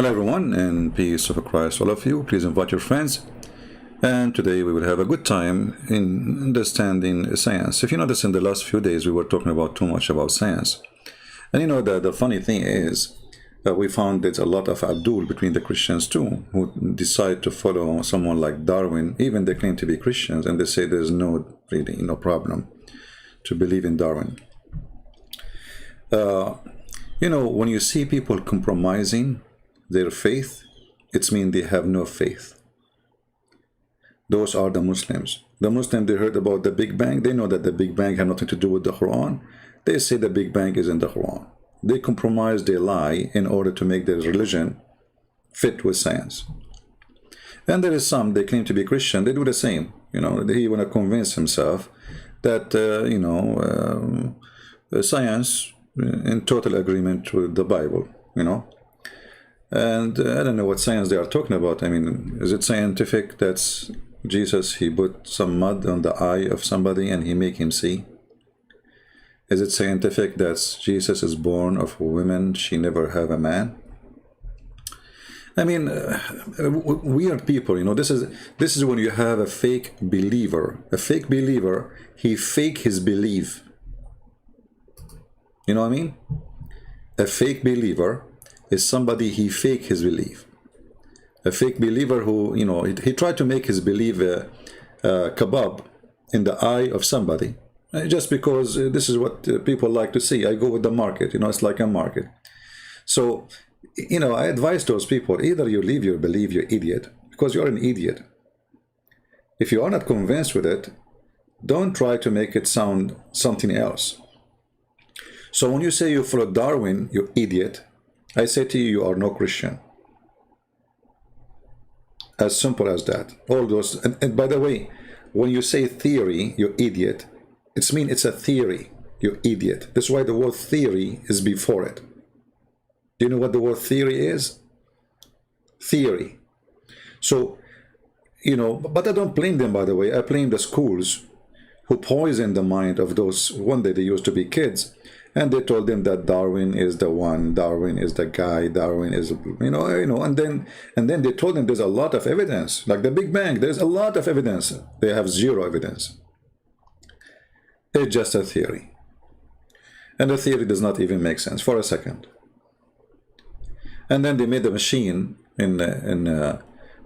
Hello everyone, and peace of Christ all of you. Please invite your friends. And today we will have a good time in understanding science. If you notice, in the last few days we were talking about too much about science. And you know that the funny thing is that we found there's a lot of Abdul between the Christians too, who decide to follow someone like Darwin. Even they claim to be Christians, and they say there's really no problem to believe in Darwin. You know, when you see people compromising their faith, it means they have no faith. Those are the Muslims. The Muslims, they heard about the Big Bang. They know that the Big Bang had nothing to do with the Quran. They say the Big Bang is in the Quran. They compromise, they lie in order to make their religion fit with science. And there is some, they claim to be Christian, they do the same. You know, he want to convince himself that, science in total agreement with the Bible, you know. And I don't know what science they are talking about. I mean, is it scientific that Jesus, he put some mud on the eye of somebody and he make him see? Is it scientific that Jesus is born of a woman, she never have a man? I mean, weird people, you know. This is when you have a fake believer. A fake believer, he fake his belief. You know what I mean? A fake believer is somebody, he fake his belief. A fake believer who, you know, he tried to make his belief kebab in the eye of somebody, just because this is what people like to see. I go with the market, you know, it's like a market. So, you know, I advise those people, either you leave your belief, you idiot, because you're an idiot. If you are not convinced with it, don't try to make it sound something else. So when you say you follow Darwin, you idiot, I say to you, you are no Christian. As simple as that. All those, and by the way, when you say theory, you idiot, it means it's a theory, you idiot. That's why the word theory is before it. Do you know what the word theory is? Theory. So, you know, but I don't blame them, by the way. I blame the schools who poison the mind of those, one day they used to be kids, and they told them that Darwin is the one, Darwin is the guy, Darwin is, you know, and then they told them there's a lot of evidence, like the Big Bang, there's a lot of evidence. They have zero evidence. It's just a theory. And the theory does not even make sense for a second. And then they made a machine in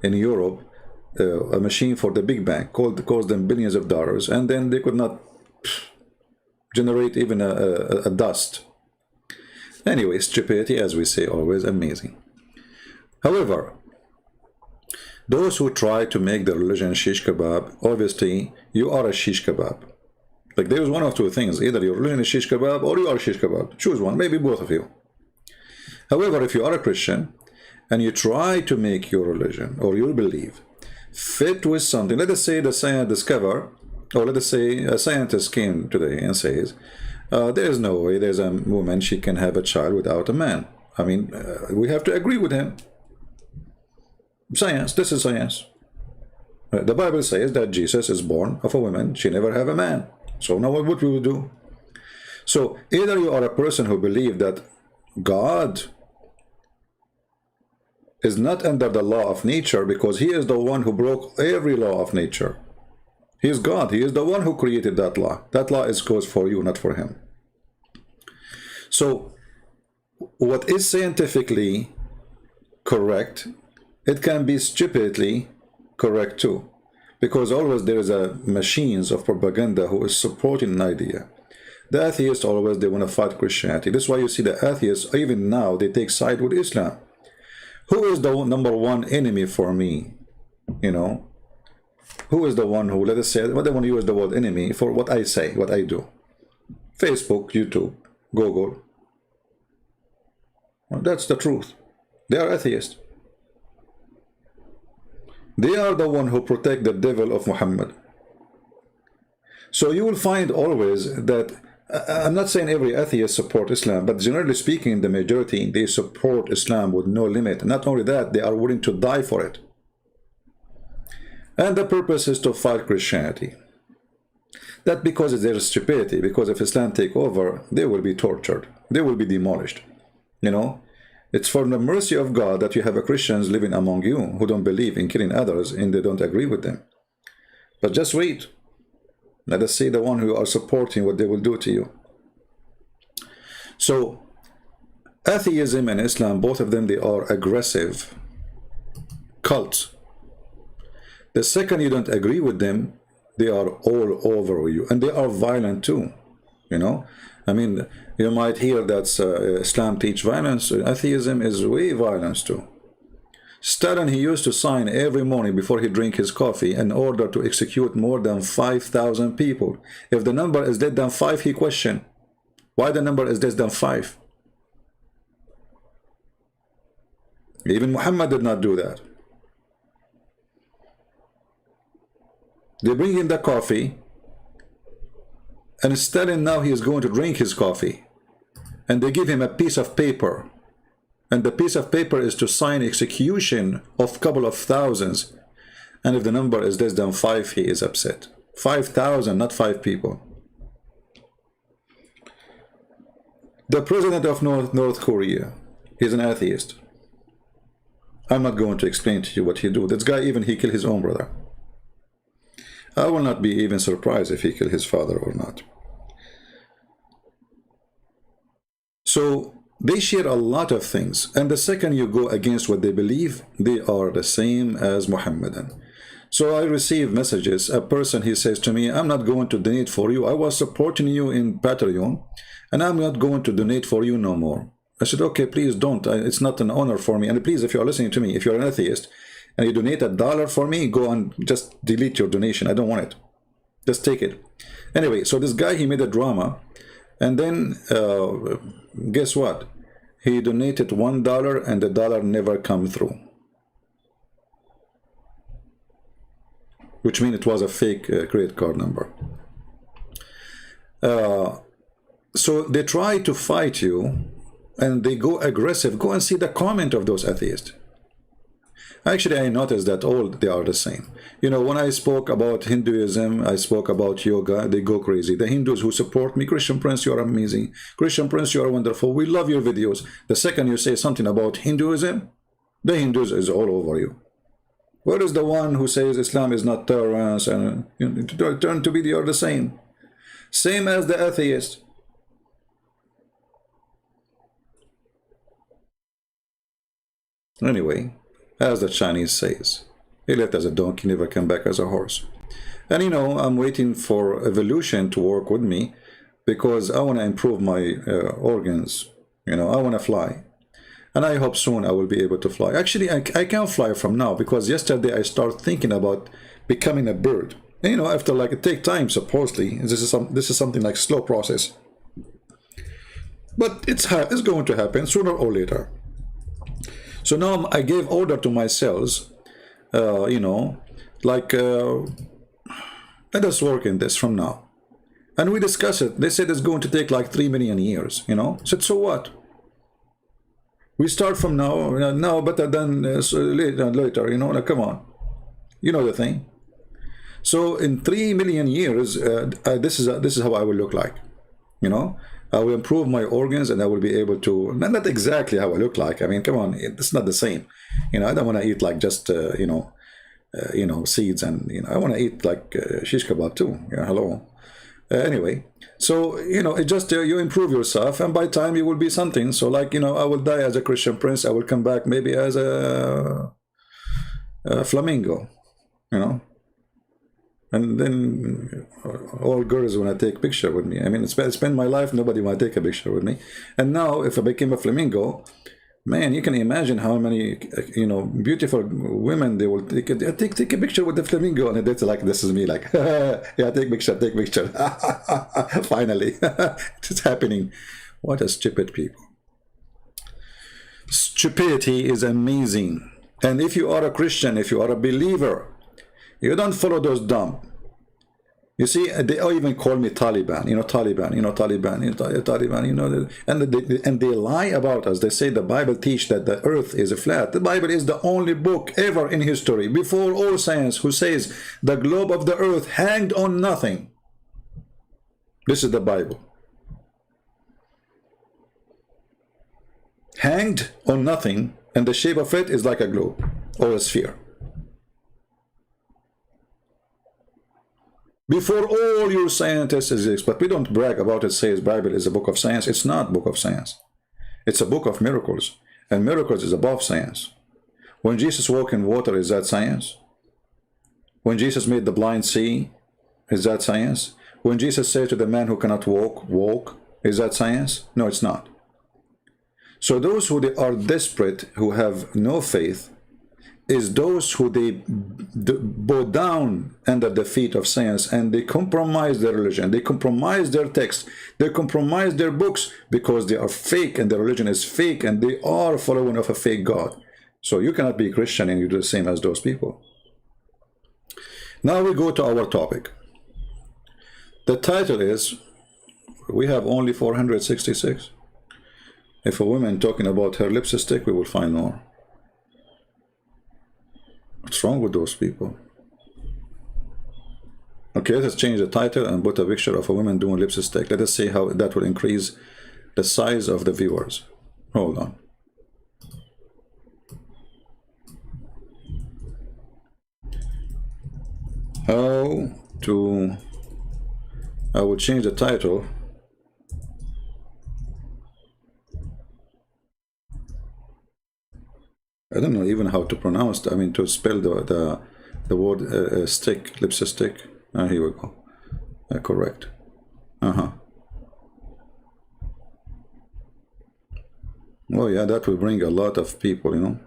Europe, a machine for the Big Bang, cost them billions of dollars, and then they could not generate even a dust. Anyway, stupidity, as we say, always amazing. However, those who try to make the religion shish kebab, obviously you are a shish kebab. Like, there's one of two things: either your religion is shish kebab or you are shish kebab. Choose one, maybe both of you. However, if you are a Christian and you try to make your religion or your belief fit with something, let us say the science discover, or let us say a scientist came today and says, there is no way there's a woman, she can have a child without a man. I mean, we have to agree with him. Science, this is science. The Bible says that Jesus is born of a woman, she never have a man. So now what we will do? So either you are a person who believes that God is not under the law of nature because he is the one who broke every law of nature. He is God. He is the one who created that law. That law is goes for you, not for him. So what is scientifically correct, it can be stupidly correct too. Because always there is a machines of propaganda who is supporting an idea. The atheists always, they want to fight Christianity. That's why you see the atheists, even now, they take side with Islam. Who is the number one enemy for me? You know? Who is the one who, let us say, what they want to use the word enemy for what I say, what I do? Facebook, YouTube, Google. Well, that's the truth. They are atheists. They are the one who protect the devil of Muhammad. So you will find always that, I'm not saying every atheist support Islam, but generally speaking, the majority, they support Islam with no limit. Not only that, they are willing to die for it. And the purpose is to fight Christianity. That because it's their stupidity, because if Islam take over, they will be tortured. They will be demolished. You know, It's for the mercy of God that you have a Christians living among you who don't believe in killing others and they don't agree with them. But just wait. Let us see the one who are supporting what they will do to you. So, atheism and Islam, both of them, they are aggressive cults. The second you don't agree with them, they are all over you. And they are violent too, you know. I mean, you might hear that Islam teach violence. Atheism is way violence too. Stalin, he used to sign every morning before he drink his coffee an order to execute more than 5,000 people. If the number is less than 5, he questioned why the number is less than 5. Even Muhammad did not do that. They bring him the coffee, and Stalin now he is going to drink his coffee, and they give him a piece of paper, and the piece of paper is to sign execution of a couple of thousands, and if the number is less than 5, he is upset. 5,000, not 5 people. The president of North Korea, he's an atheist. I'm not going to explain to you what he do. This guy, even he killed his own brother. I will not be even surprised if he killed his father or not. So they share a lot of things, and the second you go against what they believe, they are the same as Muhammadan. So I receive messages. A person, he says to me, I'm not going to donate for you. I was supporting you in Patreon, and I'm not going to donate for you no more. I said, okay, please don't. It's not an honor for me. And please, if you're listening to me, if you're an atheist, and you donate $1 for me, go and just delete your donation. I don't want it. Just take it. Anyway, so this guy, he made a drama. And then, guess what? He donated $1 and the dollar never come through. Which means it was a fake credit card number. So they try to fight you and they go aggressive. Go and see the comment of those atheists. Actually, I noticed that all they are the same. You know, when I spoke about Hinduism, I spoke about yoga, they go crazy. The Hindus who support me, Christian Prince, you are amazing. Christian Prince, you are wonderful. We love your videos. The second you say something about Hinduism, the Hindus is all over you. Where is the one who says Islam is not tolerance and turn to be they are the same? Same as the atheist. Anyway, as the Chinese says, he left as a donkey, never come back as a horse. And you know, I'm waiting for evolution to work with me because I want to improve my organs. You know, I want to fly. And I hope soon I will be able to fly. Actually, I can't fly from now because yesterday I started thinking about becoming a bird. And, you know, after like it takes time, supposedly. This is something like slow process. But it's going to happen sooner or later. So now I gave order to my cells, you know, like, let us work in this from now. And we discussed it. They said it's going to take like 3 million years, you know. I said, so what? We start from now better than later, you know, like, come on. You know the thing. So in 3 million years, this is how I will look like, you know. I will improve my organs and I will be able to, not exactly how I look like. I mean, come on, it's not the same. You know, I don't want to eat like just, you know, seeds and, you know, I want to eat like shish kebab too. Yeah, hello. Anyway, so, you know, it just, you improve yourself and by time you will be something. So like, you know, I will die as a Christian Prince. I will come back maybe as a flamingo, you know. And then all girls want to take a picture with me. I mean, I spend my life, nobody want to take a picture with me. And now, if I became a flamingo, man, you can imagine how many, you know, beautiful women they will take a picture with the flamingo. And it's like, this is me, like, yeah, take picture. Finally, it's happening. What a stupid people. Stupidity is amazing. And if you are a Christian, if you are a believer, you don't follow those dumb. You see, they even call me Taliban, you know, Taliban, you know, and they lie about us. They say the Bible teach that the earth is flat. The Bible is the only book ever in history, before all science, who says the globe of the earth hanged on nothing. This is the Bible. hanged on nothing, and the shape of it is like a globe or a sphere. Before all your scientists exist, but we don't brag about it, says Bible is a book of science. It's not a book of science. It's a book of miracles, and miracles is above science. When Jesus walked in water, is that science? When Jesus made the blind see, is that science? When Jesus said to the man who cannot walk, walk, is that science? No, it's not. So those who they are desperate, who have no faith, is those who they bow down under the feet of science, and they compromise their religion, they compromise their text, they compromise their books, because they are fake and their religion is fake, and they are following of a fake God. So you cannot be Christian and you do the same as those people. Now we go to our topic. The title is, we have only 466. If a woman talking about her lipstick, we will find more. What's wrong with those people? Okay, let's change the title and put a picture of a woman doing lipstick. Let us see how that will increase the size of the viewers. Hold on. How to... I will change the title. I don't know even how to pronounce that. I mean, to spell the word stick, lipstick. Here we go. Correct. Well, yeah, that will bring a lot of people, you know.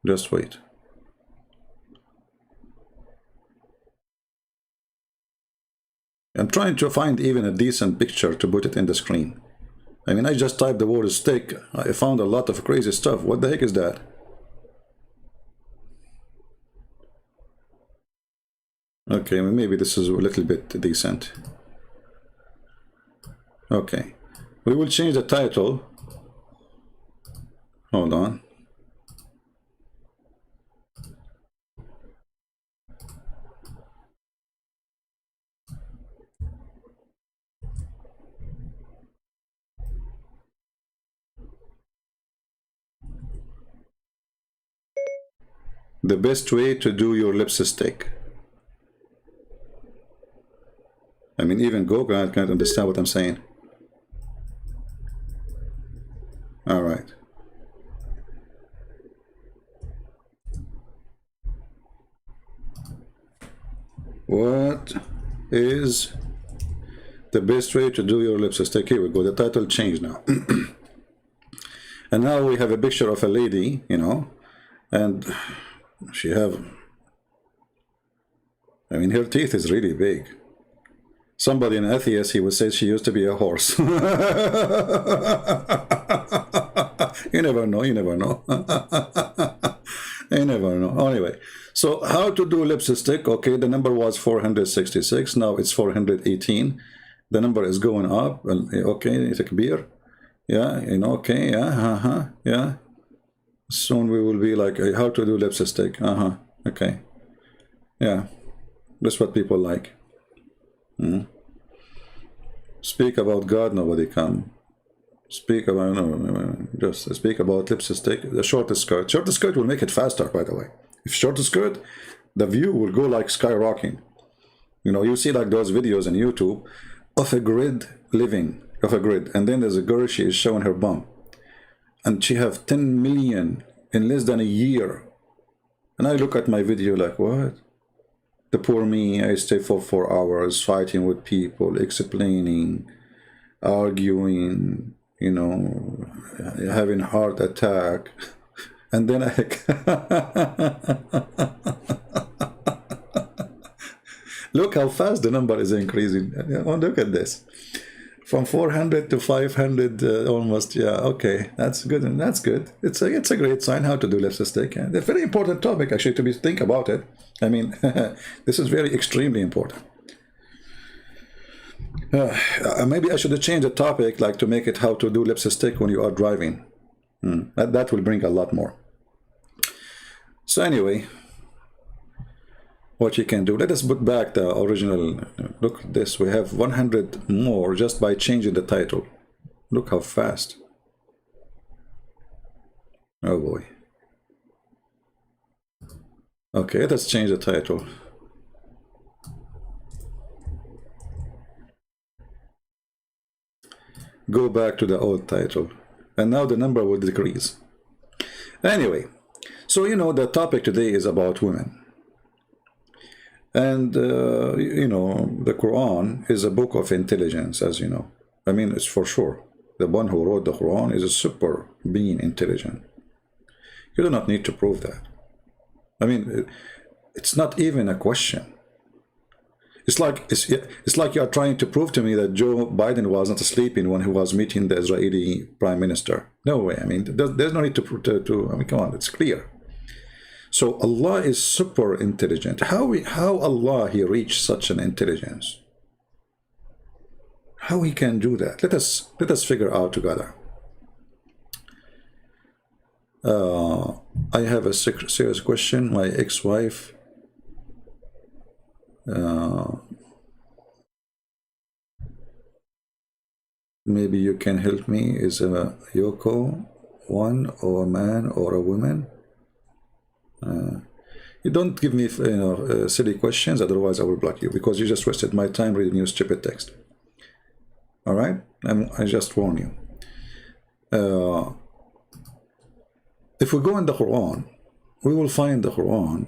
Just wait. I'm trying to find even a decent picture to put it in the screen. I mean, I just typed the word stick. I found a lot of crazy stuff. What the heck is that? Okay, maybe this is a little bit decent. Okay. We will change the title. Hold on. The best way to do your lipstick. I mean, even Google can't understand what I'm saying. All right. What is the best way to do your lipstick? Here we go. The title changed now. And now we have a picture of a lady, you know, and she have, I mean, her teeth is really big. Somebody, an atheist, he would say she used to be a horse. You never know, you never know. You never know. Anyway, so how to do lipstick? Okay, the number was 466, now it's 418. The number is going up. Okay, take a beer. Yeah, you know, okay, yeah, yeah. Soon we will be like, how to do lipstick. Okay. Yeah, that's what people like. Speak about God, nobody come. Speak about, no, just speak about lipstick. The shortest skirt. Shortest skirt will make it faster, by the way. If shortest skirt, the view will go like skyrocketing. You know, you see like those videos on YouTube of a grid living, of a grid. And then there's a girl, she is showing her bum. And she have 10 million in less than a year. And I look at my video like, what? The poor me, I stay for 4 hours fighting with people, explaining, arguing, you know, having heart attack. And then I... Look how fast the number is increasing. Oh, look at this. From 400 to 500 almost. Yeah, okay, that's good. And that's good. It's a great sign how to do lipstick. It's a very important topic actually to think about it. I mean, this is very extremely important. Maybe I should change the topic, like to make it how to do lipstick when you are driving. That will bring a lot more. So anyway, what you can do, let us put back the original. Look at this, we have 100 more just by changing the title. Look how fast. Oh boy. Okay, let's change the title. Go back to the old title. And now the number will decrease. Anyway, so you know the topic today is about women. And, you know, the Quran is a book of intelligence, as you know. I mean, it's for sure. The one who wrote the Quran is a super being intelligent. You do not need to prove that. I mean, it's not even a question. It's like you are trying to prove to me that Joe Biden was not sleeping when he was meeting the Israeli prime minister. No way. I mean, there's no need to I mean, come on, it's clear. So Allah is super intelligent. How Allah he reached such an intelligence? How he can do that? Let us figure out together. I have a serious question. My ex-wife maybe you can help me. Is a Yoko one or a man or a woman? You don't give me silly questions, otherwise I will block you, because you just wasted my time reading your stupid text. All right, I just warn you. If we go in the Quran, we will find the Quran,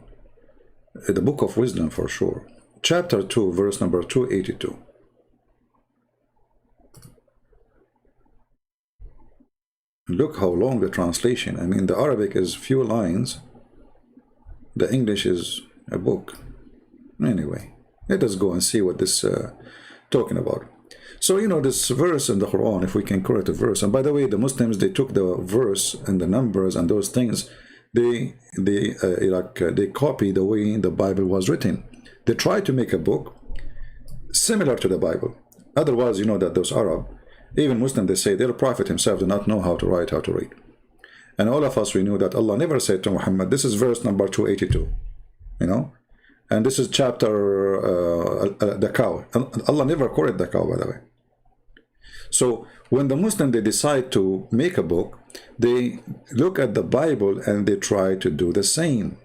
the book of wisdom for sure, chapter 2, verse number 282. Look how long the translation. I mean, the Arabic is few lines. The English is a book. Anyway, let us go and see what this talking about. So, you know, this verse in the Quran, if we can correct the verse, and by the way, the Muslims, they took the verse and the numbers and those things, they copy the way the Bible was written. They try to make a book similar to the Bible. Otherwise, you know that those Arab, even Muslim, they say their prophet himself did not know how to write, how to read. And all of us, we knew that Allah never said to Muhammad, this is verse number 282, you know, and this is chapter, the cow. Allah never quoted the cow, by the way. So when the Muslim, they decide to make a book, they look at the Bible and they try to do the same.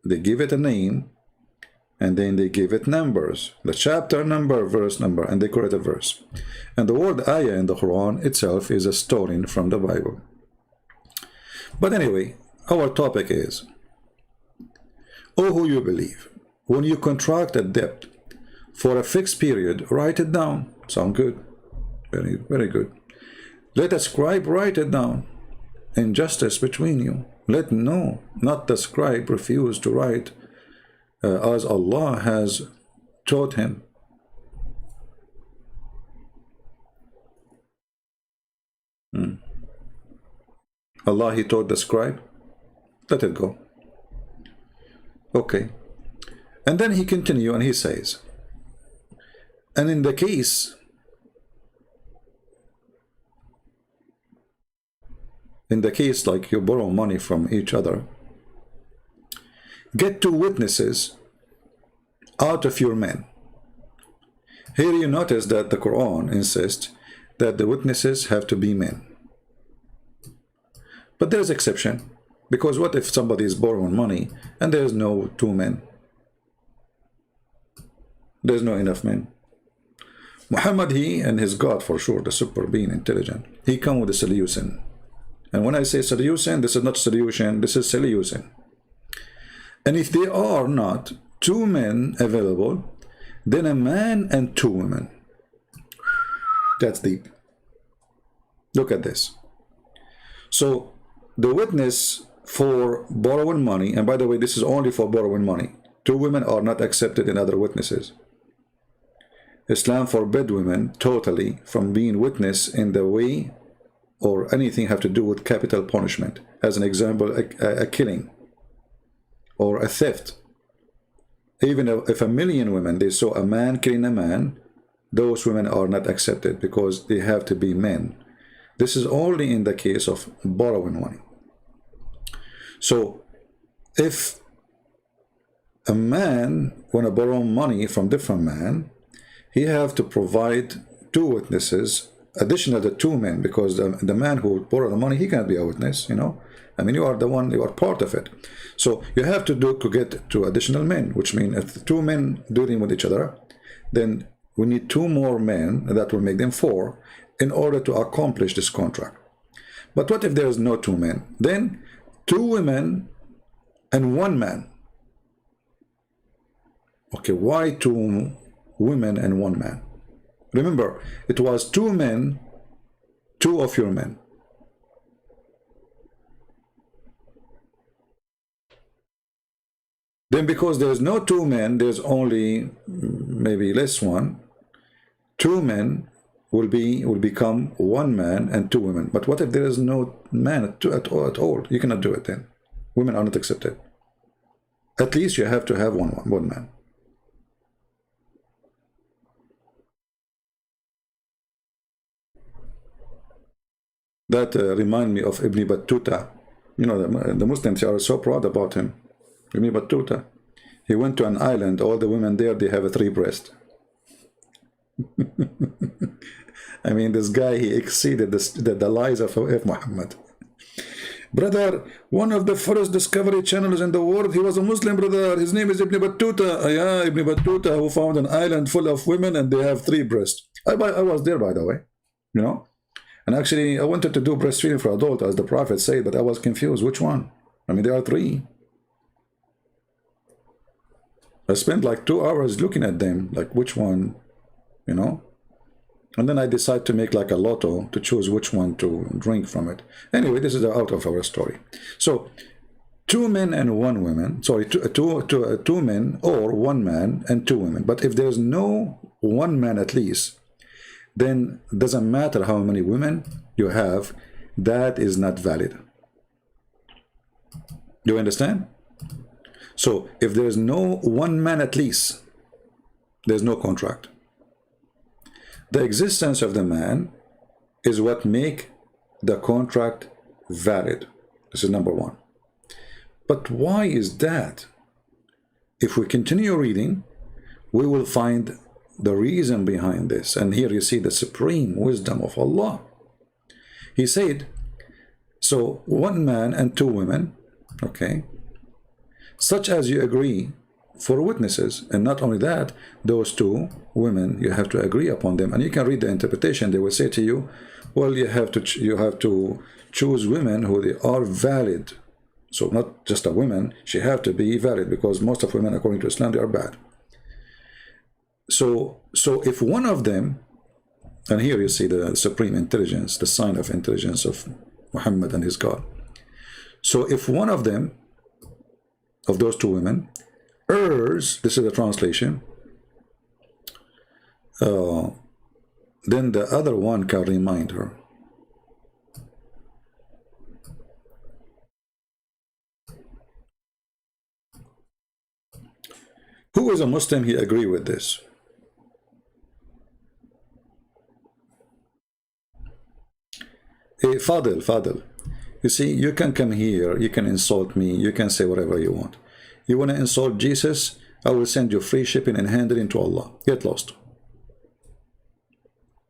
They give it a name, and then they give it numbers, the chapter number, verse number, and they correct a verse. And the word ayah in the Quran itself is a story from the Bible. But anyway, our topic is, oh, who you believe, when you contract a debt for a fixed period, write it down. Sound good? Very, very good. Let a scribe write it down. Injustice between you. Let no, not the scribe, refuse to write as Allah has taught him. Allah, he taught the scribe. Let it go. Okay. And then he continues and he says, and in the case like you borrow money from each other, get 2 witnesses out of your men. Here you notice that the Quran insists that the witnesses have to be men. But there's exception, because what if somebody is borrowing money and there's no 2 men? There's no enough men. Muhammad, he and his God, for sure, the super being intelligent, he come with a solution. And when I say solution, this is not solution, this is solution. And if there are not 2 men available, then a man and 2 women. That's deep. Look at this. So the witness for borrowing money, and by the way, this is only for borrowing money. 2 women are not accepted in other witnesses. Islam forbid women totally from being witness in the way or anything have to do with capital punishment. As an example, a killing or a theft. Even if 1,000,000 women, they saw a man killing a man, those women are not accepted because they have to be men. This is only in the case of borrowing money. So if a man want to borrow money from different man, he have to provide 2 witnesses additional to two men, because the man who borrowed the money, he can't be a witness, you know. I mean, you are the one, you are part of it. So you have to get two additional men, which means if the two men dealing with each other, then we need two more men, that will make them four, in order to accomplish this contract. But what if there is no two men? Then two women and one man. Okay, why two women and one man? Remember, it was two men, two of your men. Then because there's no two men, there's only maybe less one. Two men will become one man and two women. But what if there is no man at all? You cannot do it then. Women are not accepted. At least you have to have one man. That remind me of Ibn Battuta. You know, the Muslims are so proud about him. Ibn Battuta. He went to an island. All the women there, they have a three breast. I mean, this guy, he exceeded the lies of Muhammad. Brother, one of the first discovery channels in the world, he was a Muslim, brother. His name is Ibn Battuta. Yeah, Ibn Battuta, who found an island full of women and they have three breasts. I was there, by the way, you know. And actually, I wanted to do breastfeeding for adult, as the Prophet said, but I was confused. Which one? I mean, there are three. I spent like 2 hours looking at them, like which one, you know. And then I decided to make like a lotto to choose which one to drink from it. Anyway, this is out of our story. So, two men and one woman, sorry, two men or one man and two women. But if there's no one man at least, then it doesn't matter how many women you have, that is not valid. Do you understand? So if there's no one man at least, there's no contract. The existence of the man is what make the contract valid. This is number one. But why is that? If we continue reading, we will find the reason behind this. And here you see the supreme wisdom of Allah. He said, so one man and two women, okay, such as you agree for witnesses. And not only that, those two women, you have to agree upon them. And you can read the interpretation. They will say to you, well, you have to choose women who they are valid. So not just a woman, she have to be valid, because most of women, according to Islam, they are bad. So if one of them, and here you see the supreme intelligence, the sign of intelligence of Muhammad and his God. So if one of them, of those two women, errs, this is the translation, then the other one can remind her. Who is a Muslim, he agree with this? Fadil, you see, you can come here, you can insult me, you can say whatever you want. You want to insult Jesus, I will send you free shipping and handling to Allah. Get lost.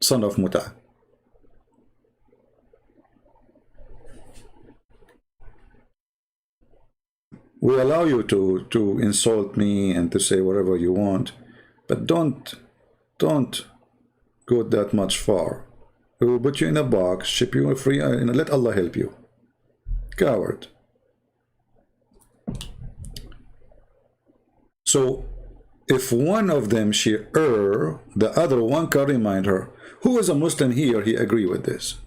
Son of Muta. We allow you to insult me and to say whatever you want, but don't go that much far. We will put you in a box, ship you free, and let Allah help you. Coward. So, if one of them she err, the other one can remind her. Who is a Muslim here, he agree with this?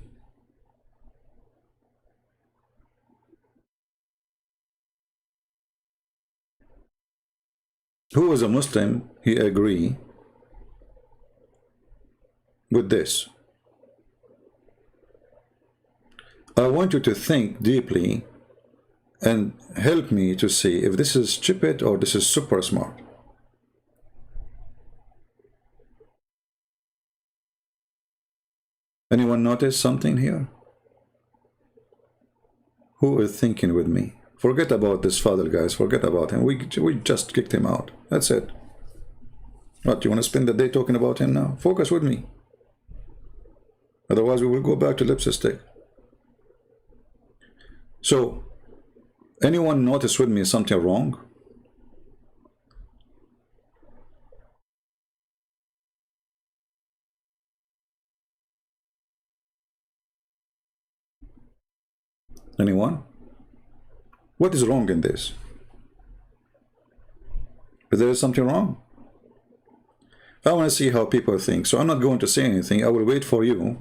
Who is a Muslim, he agree with this? I want you to think deeply and help me to see if this is stupid or this is super smart. Anyone notice something here? Who is thinking with me? Forget about this father, guys. Forget about him. We just kicked him out. That's it. What, you want to spend the day talking about him now? Focus with me. Otherwise, we will go back to lipstick. So, anyone notice with me something wrong? Anyone? What is wrong in this? Is there something wrong? I want to see how people think. So I'm not going to say anything. I will wait for you,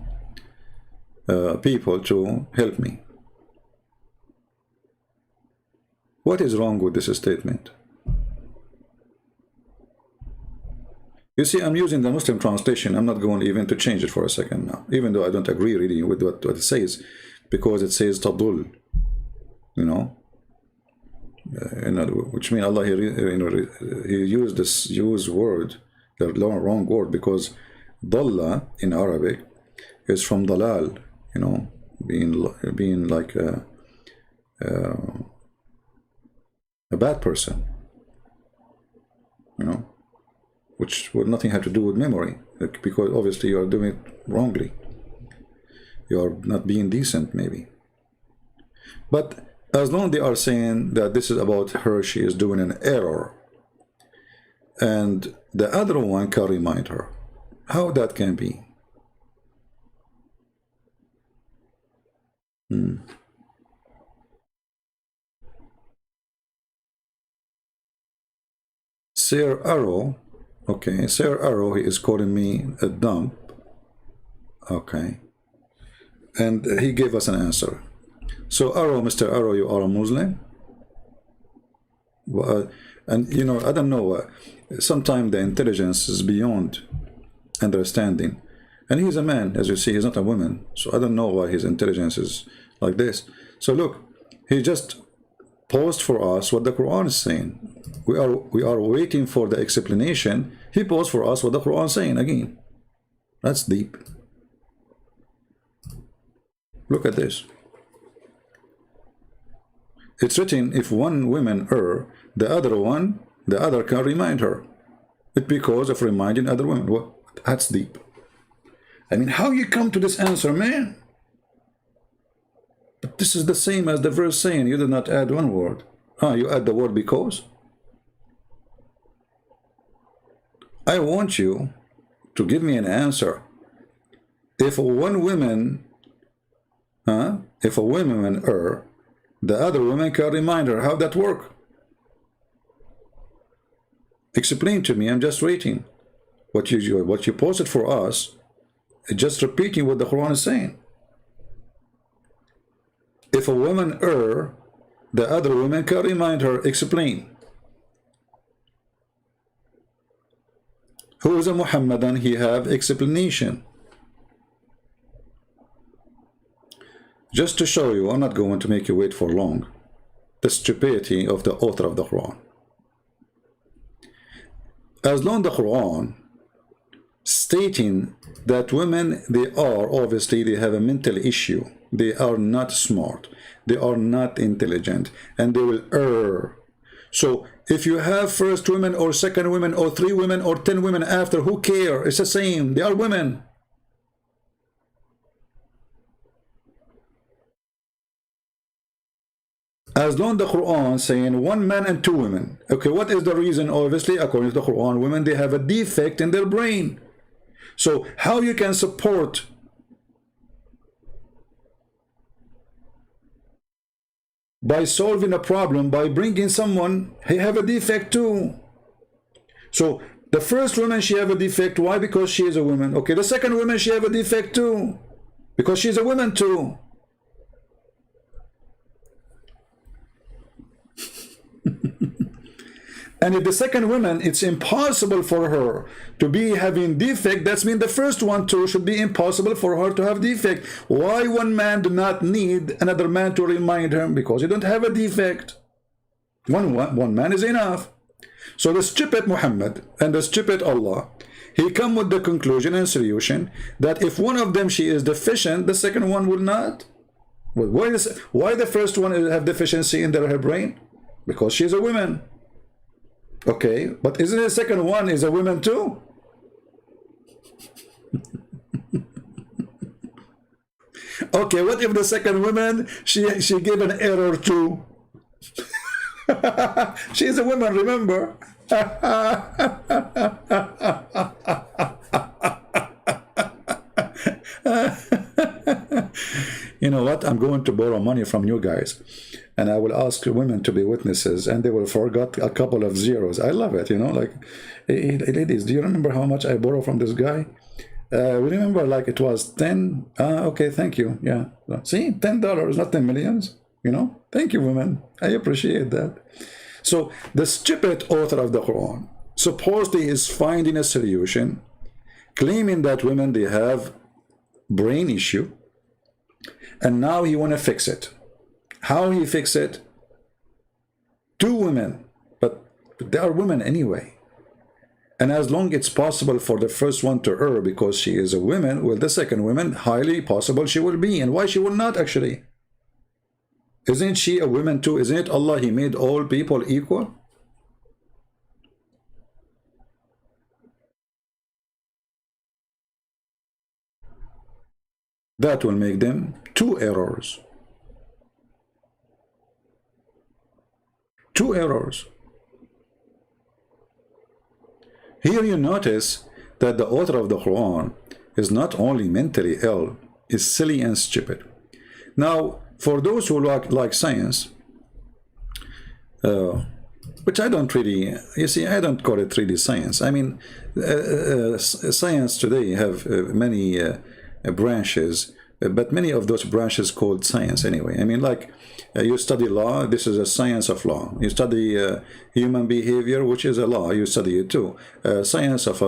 people, to help me. What is wrong with this statement? You see, I'm using the Muslim translation. I'm not going even to change it for a second now, even though I don't agree really with what it says, because it says tadul, you know, which means Allah, he used this word, the wrong word, because dalla in Arabic is from dalal, you know, being like a bad person, you know, which would nothing have to do with memory, because obviously you are doing it wrongly. You are not being decent, maybe. But as long as they are saying that this is about her, she is doing an error, and the other one can remind her, how that can be? Sir Arrow, okay, Sir Arrow, he is calling me a dump, okay, and he gave us an answer. So Arrow, Mr. Arrow, you are a Muslim? And you know, I don't know, sometimes the intelligence is beyond understanding, and he's a man, as you see, he's not a woman, so I don't know why his intelligence is like this. So look, he just posed for us what the Quran is saying. We are waiting for the explanation. He posed for us what the Quran is saying again. That's deep. Look at this. It's written, if one woman err, the other can remind her. It's because of reminding other women. Well, that's deep. I mean, how you come to this answer, man? But this is the same as the verse saying, you did not add one word. You add the word because? I want you to give me an answer. If one woman, if a woman err, the other woman can remind her. How that work? Explain to me. I'm just waiting. What you posted for us is just repeating what the Quran is saying. If a woman err, the other woman can remind her. Explain. Who is a Muhammadan? He have explanation. Just to show you, I'm not going to make you wait for long, the stupidity of the author of the Quran. As long as the Quran stating that women, they have a mental issue, they are not smart, they are not intelligent, and they will err. So if you have first women or second women or 3 women or 10 women after, who care? It's the same, they are women. As long as the Quran saying 1 man and 2 women. Okay, what is the reason? Obviously, according to the Quran, women, they have a defect in their brain. So how you can support by solving a problem by bringing someone, he have a defect too. So the first woman, she have a defect. Why? Because she is a woman. Okay, the second woman, she have a defect too, because she's a woman too. And if the second woman, it's impossible for her to be having defect, that means the first one too should be impossible for her to have defect. Why one man do not need another man to remind him? Because he don't have a defect. One man is enough. So the stupid Muhammad and the stupid Allah, he come with the conclusion and solution that if one of them she is deficient, the second one will not. Well, why the first one have deficiency in her brain? Because she is a woman. Okay, but isn't the second one is a woman too? Okay, what if the second woman, she gave an error too? She is a woman, remember? You know what? I'm going to borrow money from you guys, and I will ask women to be witnesses, and they will forget a couple of zeros. I love it, you know, like, hey, ladies, do you remember how much I borrow from this guy? We remember like it was 10. Okay, thank you. Yeah. See, $10, not 10 millions, you know? Thank you, women. I appreciate that. So the stupid author of the Quran supposedly is finding a solution, claiming that women, they have brain issue, and now he want to fix it. How he fix it? Two women, but they are women anyway. And as long it's possible for the first one to err because she is a woman, well, the second woman, highly possible she will be. And why she will not, actually? Isn't she a woman too? Isn't it Allah, he made all people equal? That will make them two errors. Two errors. Here you notice that the author of the Quran is not only mentally ill, is silly and stupid. Now, for those who like science, which I don't really, you see, I don't call it 3D science. I mean, science today have many branches, but many of those branches called science anyway. I mean, like, you study law, this is a science of law. You study human behavior, which is a law, you study it too. Science of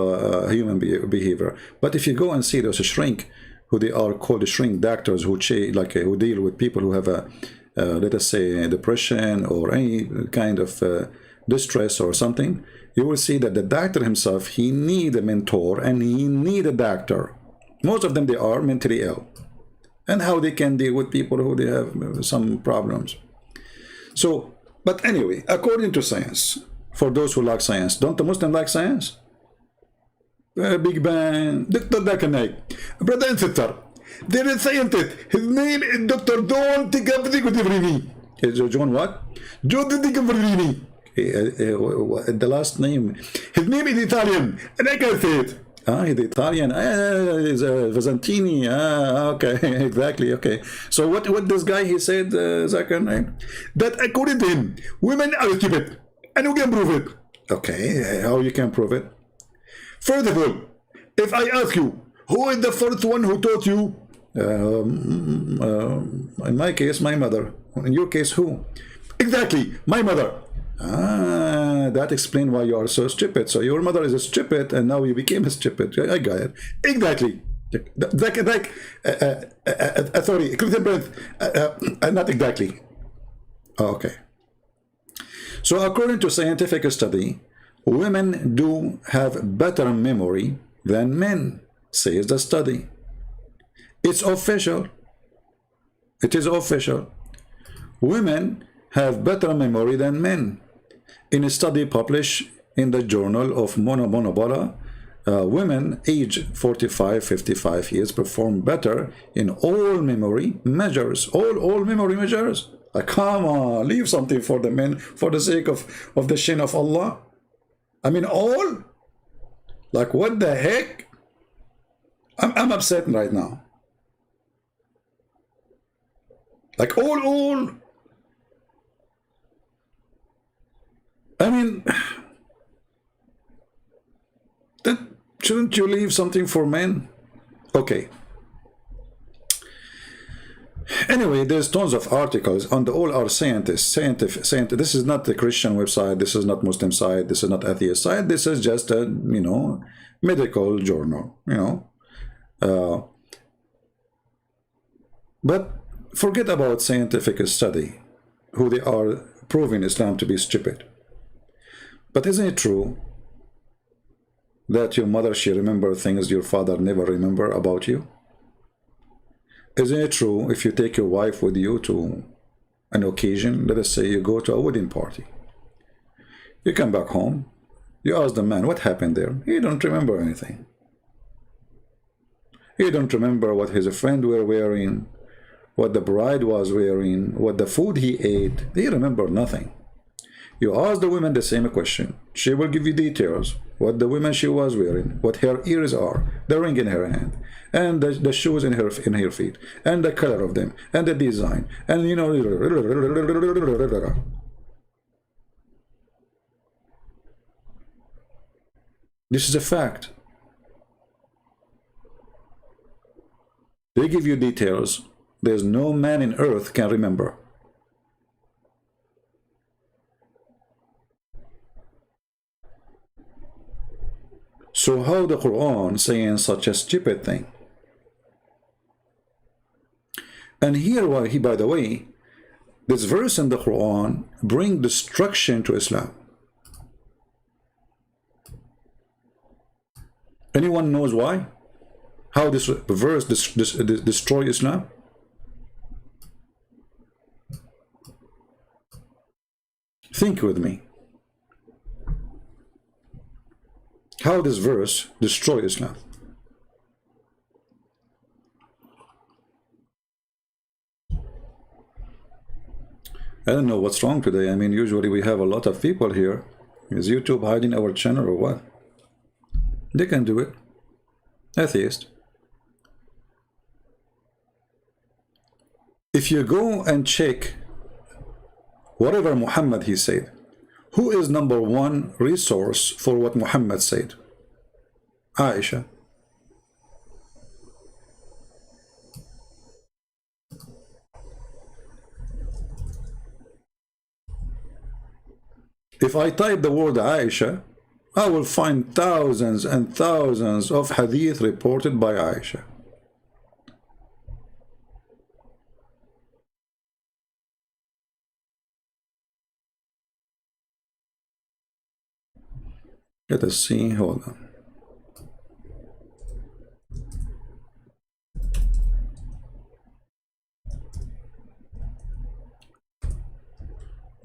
human behavior. But if you go and see those shrink, who they are called shrink doctors, who who deal with people who have a, let us say, depression or any kind of distress or something, you will see that the doctor himself, he need a mentor and he need a doctor. Most of them, they are mentally ill. And how they can deal with people who they have some problems. So, but anyway, according to science, for those who like science, don't the Muslims like science? Big Bang, Dr. Dakanai, brother and sister, there is a scientist, his name is Dr. John Ticavrini. John what? John Ticavrini. The last name, his name is Italian, and I can say it. He's Italian. He's Vizantini. Okay, exactly. Okay. So what this guy, he said, Zakir, that according to him, women are stupid, and we can prove it. Okay, how you can prove it? First of all, if I ask you, who is the first one who taught you? In my case, my mother. In your case, who? Exactly, my mother. That explains why you are so stupid. So your mother is a stupid, and now you became a stupid. I got it. Exactly. Sorry, not exactly. Okay. So according to scientific study, women do have better memory than men, says the study. It's official. It is official. Women have better memory than men. In a study published in the Journal of Monobola, women aged 45-55 years perform better in all memory measures. All memory measures. Come on, leave something for the men for the sake of the shin of Allah. I mean, all? Like, what the heck? I'm upset right now. Like, all. I mean, shouldn't you leave something for men? Okay. Anyway, there's tons of articles on all our scientists. This is not the Christian website. This is not Muslim site. This is not atheist site. This is just a, medical journal, But forget about scientific study, who they are proving Islam to be stupid. But isn't it true that your mother, she remembers things your father never remember about you? Isn't it true if you take your wife with you to an occasion, let us say you go to a wedding party, you come back home, you ask the man, what happened there? He don't remember anything. He don't remember what his friend were wearing. what the bride was wearing, what the food he ate. They remember nothing. You ask the women the same question. She will give you details. What the women she was wearing, what her ears are, the ring in her hand, and the shoes in her feet, and the color of them, and the design, and you know. This is a fact. They give you details. There's no man in earth can remember. So how the Quran saying such a stupid thing? And here, by the way, this verse in the Quran bring destruction to Islam. Anyone knows why? How this verse destroy Islam? Think with me. How this verse destroy Islam? I don't know what's wrong today. I mean, usually we have a lot of people here. Is YouTube hiding our channel or what? They can do it. Atheist. If you go and check whatever Muhammad he said, who is number one resource for what Muhammad said? Aisha. If I type the word Aisha, I will find thousands and thousands of hadith reported by Aisha. Let us see, hold on.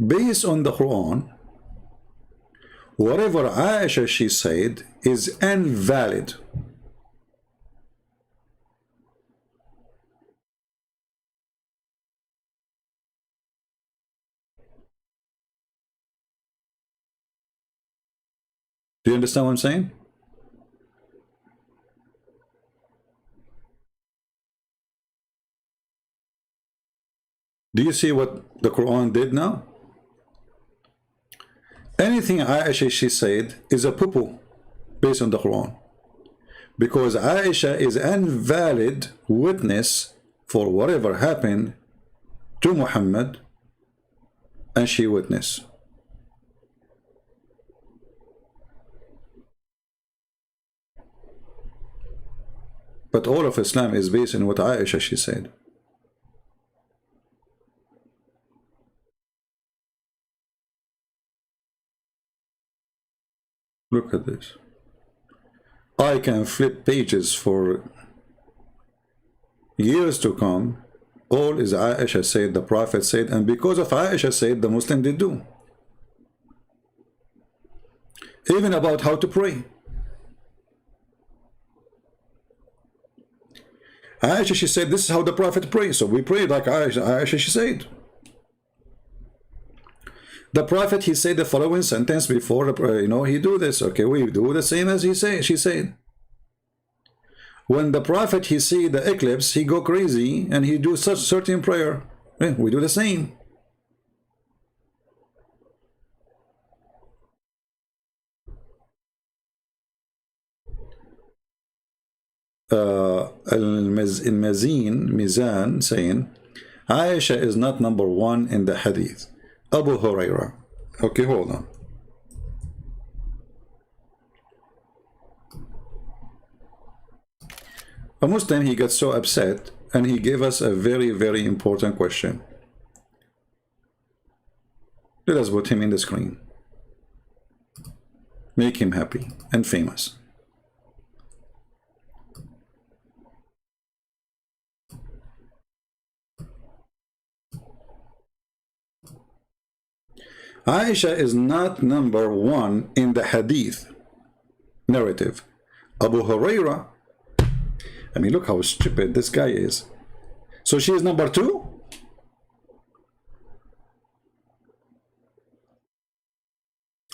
Based on the Quran, whatever Aisha she said is invalid. Do you understand what I'm saying? Do you see what the Quran did now? Anything Aisha she said is a poo-poo based on the Quran. Because Aisha is an invalid witness for whatever happened to Muhammad and she witnessed. But all of Islam is based on what Aisha she said. Look at this. I can flip pages for years to come. All is Aisha said, the Prophet said, and because of Aisha said, the Muslim did do. Even about how to pray. Aisha, she said, this is how the Prophet prays. So we pray like Aisha, she said. The Prophet, he said the following sentence before, he do this. Okay, we do the same as she said. When the Prophet, he see the eclipse, he go crazy and he do such certain prayer. We do the same. Mizan saying Aisha is not number one in the hadith. Abu Huraira. Okay, hold on. A Muslim, he got so upset and he gave us a very, very important question. Let us put him in the screen. Make him happy and famous. Aisha is not number one in the hadith narrative. Abu Huraira, I mean, look how stupid this guy is. So she is number 2?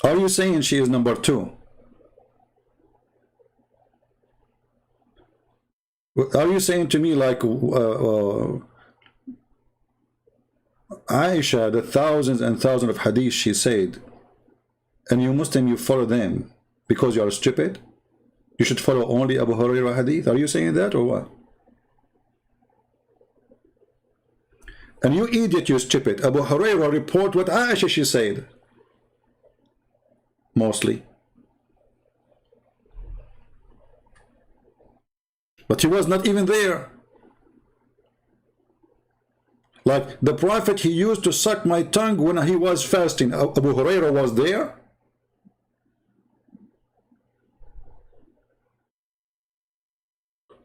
Are you saying she is number 2? Are you saying to me like Aisha, the thousands and thousands of hadith she said, and you Muslim, you follow them because you are stupid? You should follow only Abu Hurairah hadith? Are you saying that or what? And you idiot, you stupid. Abu Hurairah report what Aisha she said. Mostly. But he was not even there. Like the Prophet, he used to suck my tongue when he was fasting. Abu Hurairah was there.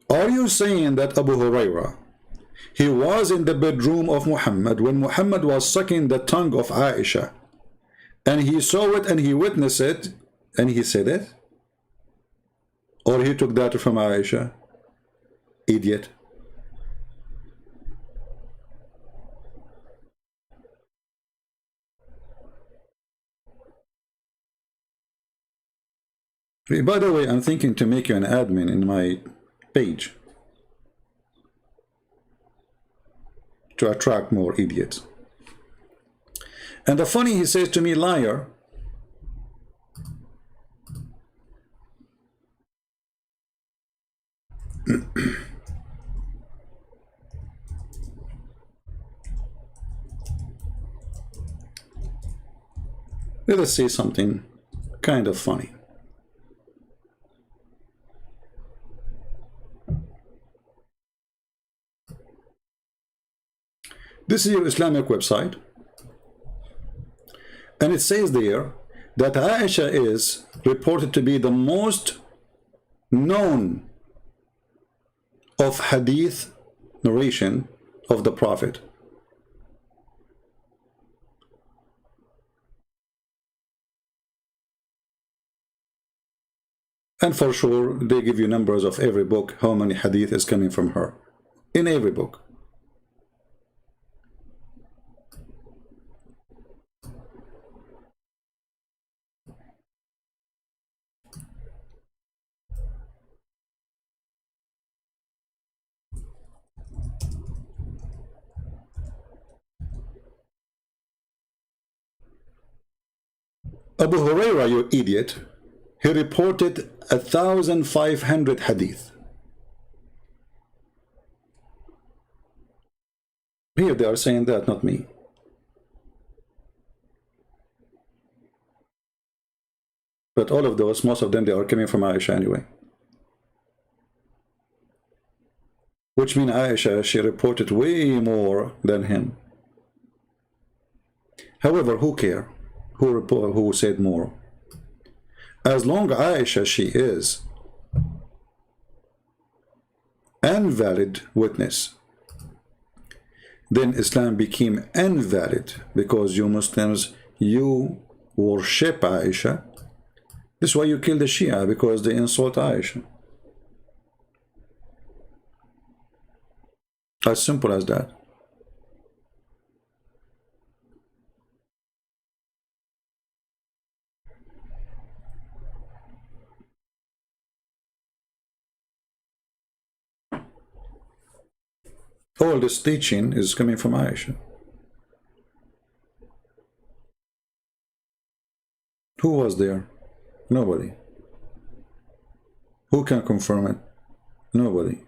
Are you saying that Abu Hurairah, he was in the bedroom of Muhammad when Muhammad was sucking the tongue of Aisha, and he saw it and he witnessed it and he said it? Or he took that from Aisha? Idiot. By the way, I'm thinking to make you an admin in my page to attract more idiots. And the funny, he says to me, liar. Let us say something kind of funny. This is your Islamic website, and it says there that Aisha is reported to be the most known of hadith narration of the Prophet. And for sure, they give you numbers of every book, how many hadith is coming from her, in every book. Abu Hurairah, you idiot, he reported 1,500 hadith. Here they are saying that, not me. But all of those, most of them, they are coming from Aisha anyway. Which means Aisha, she reported way more than him. However, who cares? Who said more? As long as Aisha, she is invalid witness, then Islam became invalid, because you Muslims, you worship Aisha. This is why you kill the Shia, because they insult Aisha. As simple as that. All this teaching is coming from Aisha. Who was there? Nobody. Who can confirm it? Nobody.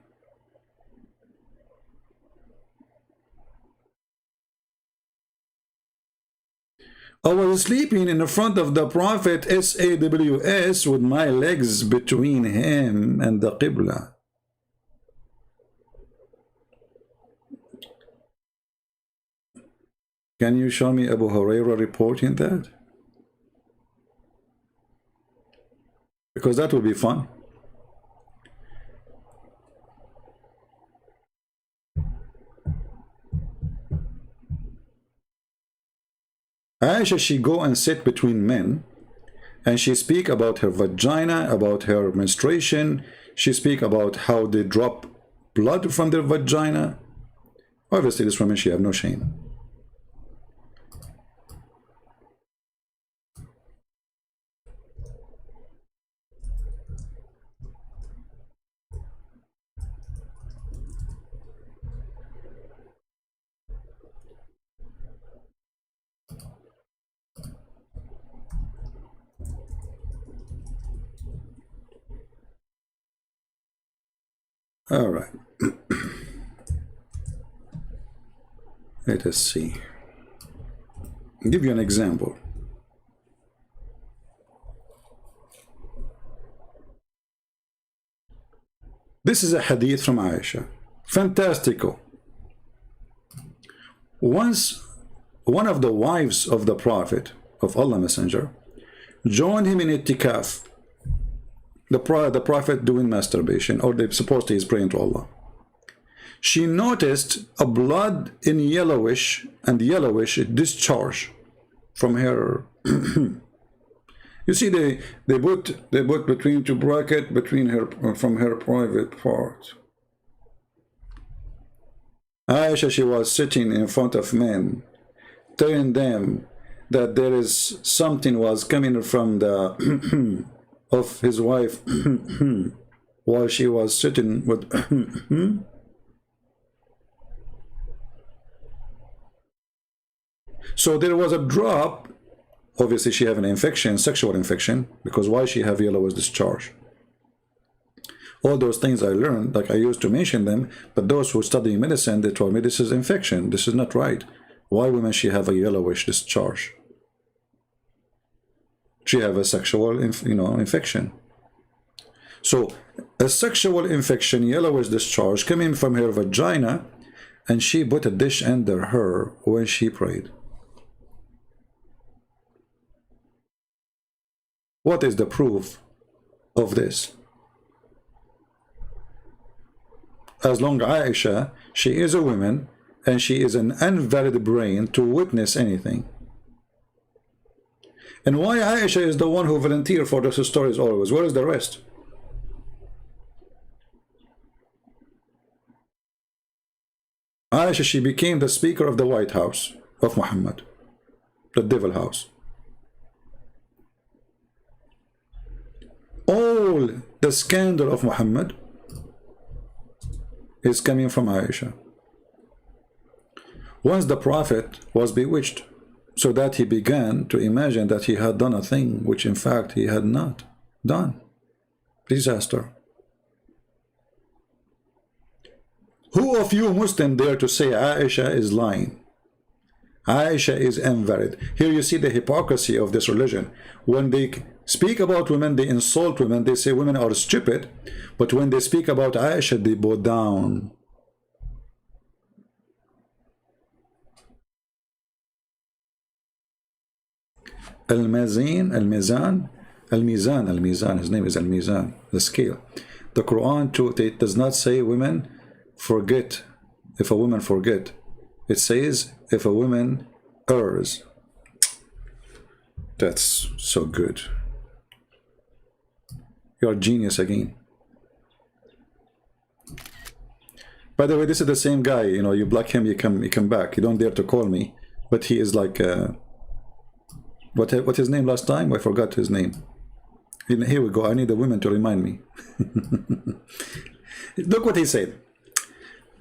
I was sleeping in the front of the Prophet, SAWS, with my legs between him and the Qibla. Can you show me Abu Hurairah reporting that? Because that would be fun. Aisha, she go and sit between men, and she speak about her vagina, about her menstruation. She speak about how they drop blood from their vagina. Obviously, this woman, she have no shame. All right. Let us see. I'll give you an example. This is a hadith from Aisha. Fantastical. Once one of the wives of the Prophet of Allah Messenger joined him in itikaf. The Prophet doing masturbation, or they supposed he's praying to Allah. She noticed a blood in yellowish discharge from her. You see, they put between two bracket between her from her private part. Aisha, she was sitting in front of men, telling them that there is something was coming from the of his wife while she was sitting with so there was a drop. Obviously she have an infection, sexual infection, because why she have yellowish discharge. All those things I learned, like I used to mention them, but those who study medicine, they told me this is infection, this is not right. Why women she have a yellowish discharge? She have a sexual infection. So a sexual infection, yellowish discharge coming from her vagina, and she put a dish under her when she prayed. What is the proof of this? As long as Aisha, she is a woman and she is an invalid brain to witness anything. And why Aisha is the one who volunteered for those stories always? Where is the rest? Aisha, she became the speaker of the White House of Muhammad, the devil house. All the scandal of Muhammad is coming from Aisha. Once the Prophet was bewitched, so that he began to imagine that he had done a thing which in fact he had not done. Disaster. Who of you Muslim dare to say Aisha is lying? Aisha is invalid. Here you see the hypocrisy of this religion. When they speak about women, they insult women, they say women are stupid, but when they speak about Aisha, they bow down. Al-Mizan, his name is Al-Mizan, the scale. The Quran too, it does not say women forget, if a woman forget. It says if a woman errs. That's so good. You're a genius again. By the way, this is the same guy, you know, you block him, you come back. You don't dare to call me, but he is like what his name last time? I forgot his name. Here we go. I need the women to remind me. Look what he said.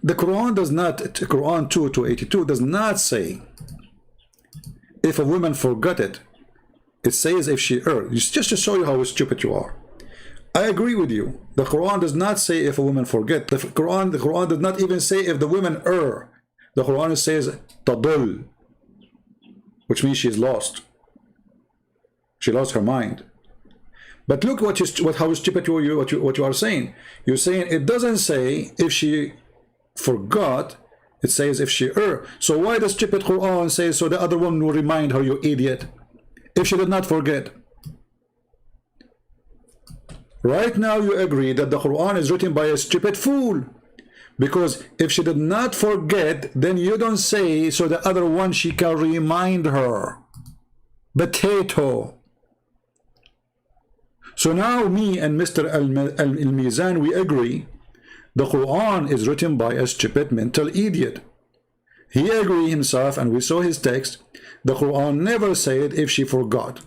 The Quran does not, Quran 2:82 does not say if a woman forgot it. It says if she erred. Just to show you how stupid you are. I agree with you. The Quran does not say if a woman forget. The Quran does not even say if the woman err. The Quran says tadul, which means she's lost. She lost her mind. But look how stupid what you are saying. You're saying it doesn't say if she forgot, it says if she err. So why does stupid Quran say so the other one will remind her, you idiot, if she did not forget? Right now you agree that the Quran is written by a stupid fool, because if she did not forget, then you don't say so the other one she can remind her. Potato. So now me and Mr. Al-Mizan, we agree the Quran is written by a stupid mental idiot. He agreed himself, and we saw his text. The Quran never said if she forgot.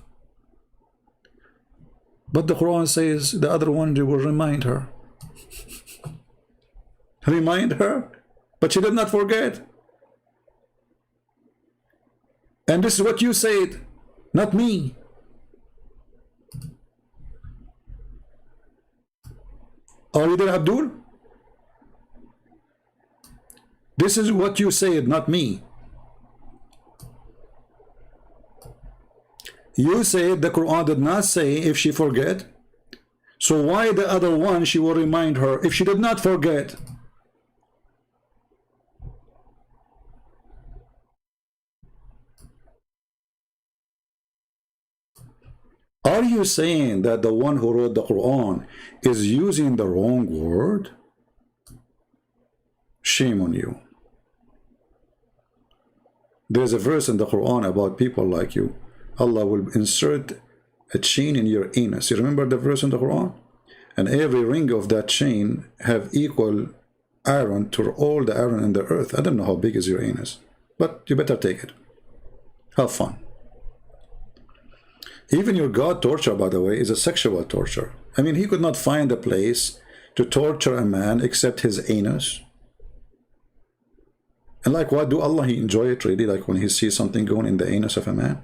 But the Quran says the other one will remind her. Remind her, but she did not forget. And this is what you said, not me. Are you there, Abdul? This is what you said, not me. You said the Quran did not say if she forget. So why the other one she will remind her if she did not forget? Are you saying that the one who wrote the Quran is using the wrong word? Shame on you. There's a verse in the Quran about people like you. Allah will insert a chain in your anus. You remember the verse in the Quran? And every ring of that chain have equal iron to all the iron in the earth. I don't know how big is your anus, but you better take it. Have fun. Even your God torture, by the way, is a sexual torture. I mean, he could not find a place to torture a man except his anus. And like what? Do Allah, he enjoy it really? Like when he sees something going in the anus of a man?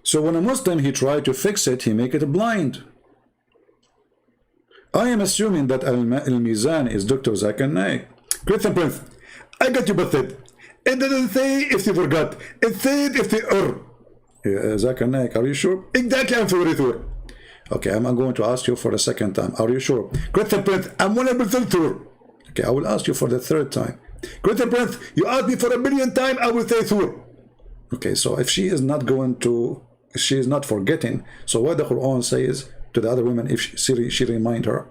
So when a Muslim, he tried to fix it, he make it blind. I am assuming that Al-Mizan is Dr. Zakir Naik. Christian Prince, I got you busted. It didn't say if you forgot. It said if they are. Zakir Naik, are you sure? Exactly, I'm sure. Okay, I'm going to ask you for the second time. Are you sure? Christian Prince, I'm 100% sure. Okay, I will ask you for the third time. Christian Prince, you asked me for 1,000,000 times, I will say sure. Okay, so if she is not going to, she is not forgetting, so what the Quran says to the other women if she remind her?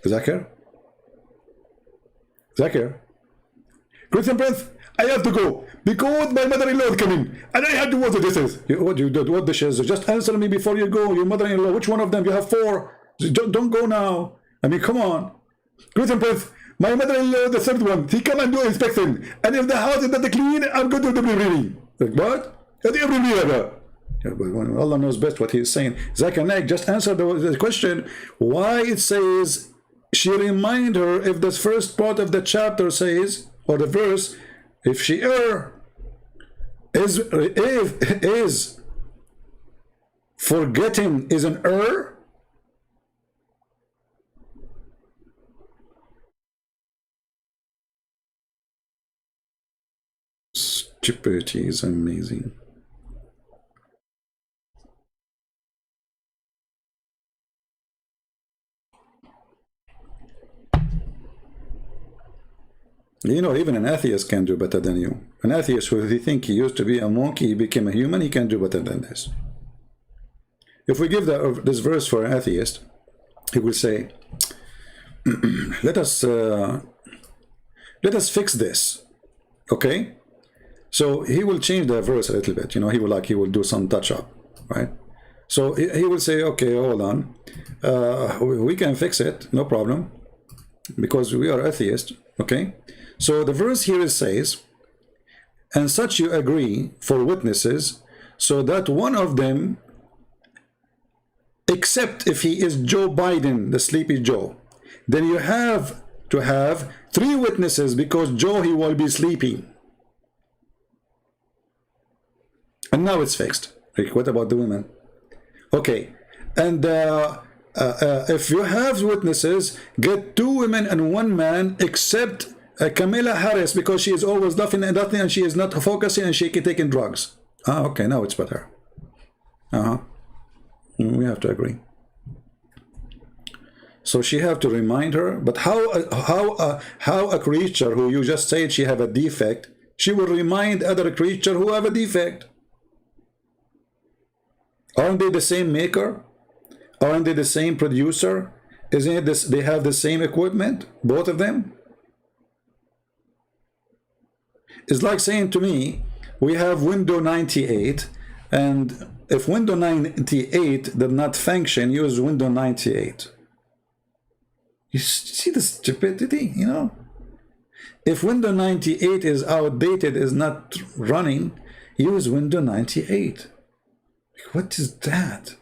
Zakir? Zakir? Christian Prince, I have to go because my mother-in-law is coming and I have to wash the dishes. What you did? What dishes? Just answer me before you go. Your mother-in-law, which one of them? You have 4. Don't go now. I mean, come on. Christian Prince, my mother-in-law, the third one, he come and do inspection. And if the house is not clean, I'm going to do the reading. Like, what? Allah knows best what he is saying. Zakir Naik, just answer the question. Why it says she remind her if the first part of the chapter says, or the verse, if she is forgetting is an stupidity is amazing. You know, even an atheist can do better than you. An atheist who he think he used to be a monkey, he became a human, he can do better than this. If we give this verse for an atheist, he will say, let us fix this. Okay? So he will change the verse a little bit. You know, he will do some touch up, right? So he will say, okay, hold on. We can fix it, no problem, because we are atheists. Okay? So the verse here says, and such you agree for witnesses, so that one of them, except if he is Joe Biden, the sleepy Joe, then you have to have 3 witnesses because Joe, he will be sleeping. And now it's fixed. Like, what about the women? Okay, and if you have witnesses, get 2 women and 1 man, except Kamala Harris, because she is always laughing and nothing, and she is not focusing, and she can taking drugs. Ah, okay, now it's better. We have to agree. So she have to remind her, but how a creature who you just said she have a defect, she will remind other creature who have a defect? Aren't they the same maker? Aren't they the same producer? Isn't it this? They have the same equipment, both of them. It's like saying to me, we have Windows 98, and if Windows 98 did not function, use Windows 98. You see the stupidity, you know? If Windows 98 is outdated, is not running, use Windows 98. What is that?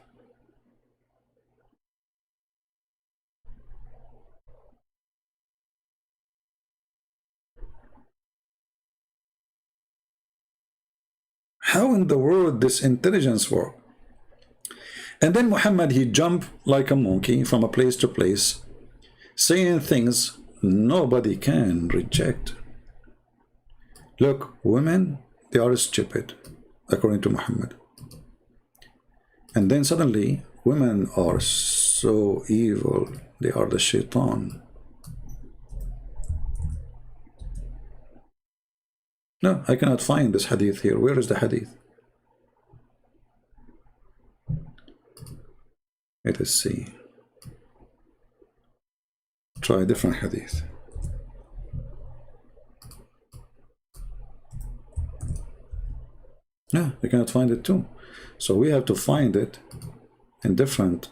How in the world this intelligence work? And then Muhammad, he jumped like a monkey from a place to place, saying things nobody can reject. Look, women, they are stupid, according to Muhammad. And then suddenly, women are so evil. They are the shaitan. No, I cannot find this hadith here. Where is the hadith? Let us see. Try a different hadith. No, you cannot find it too. So we have to find it in different.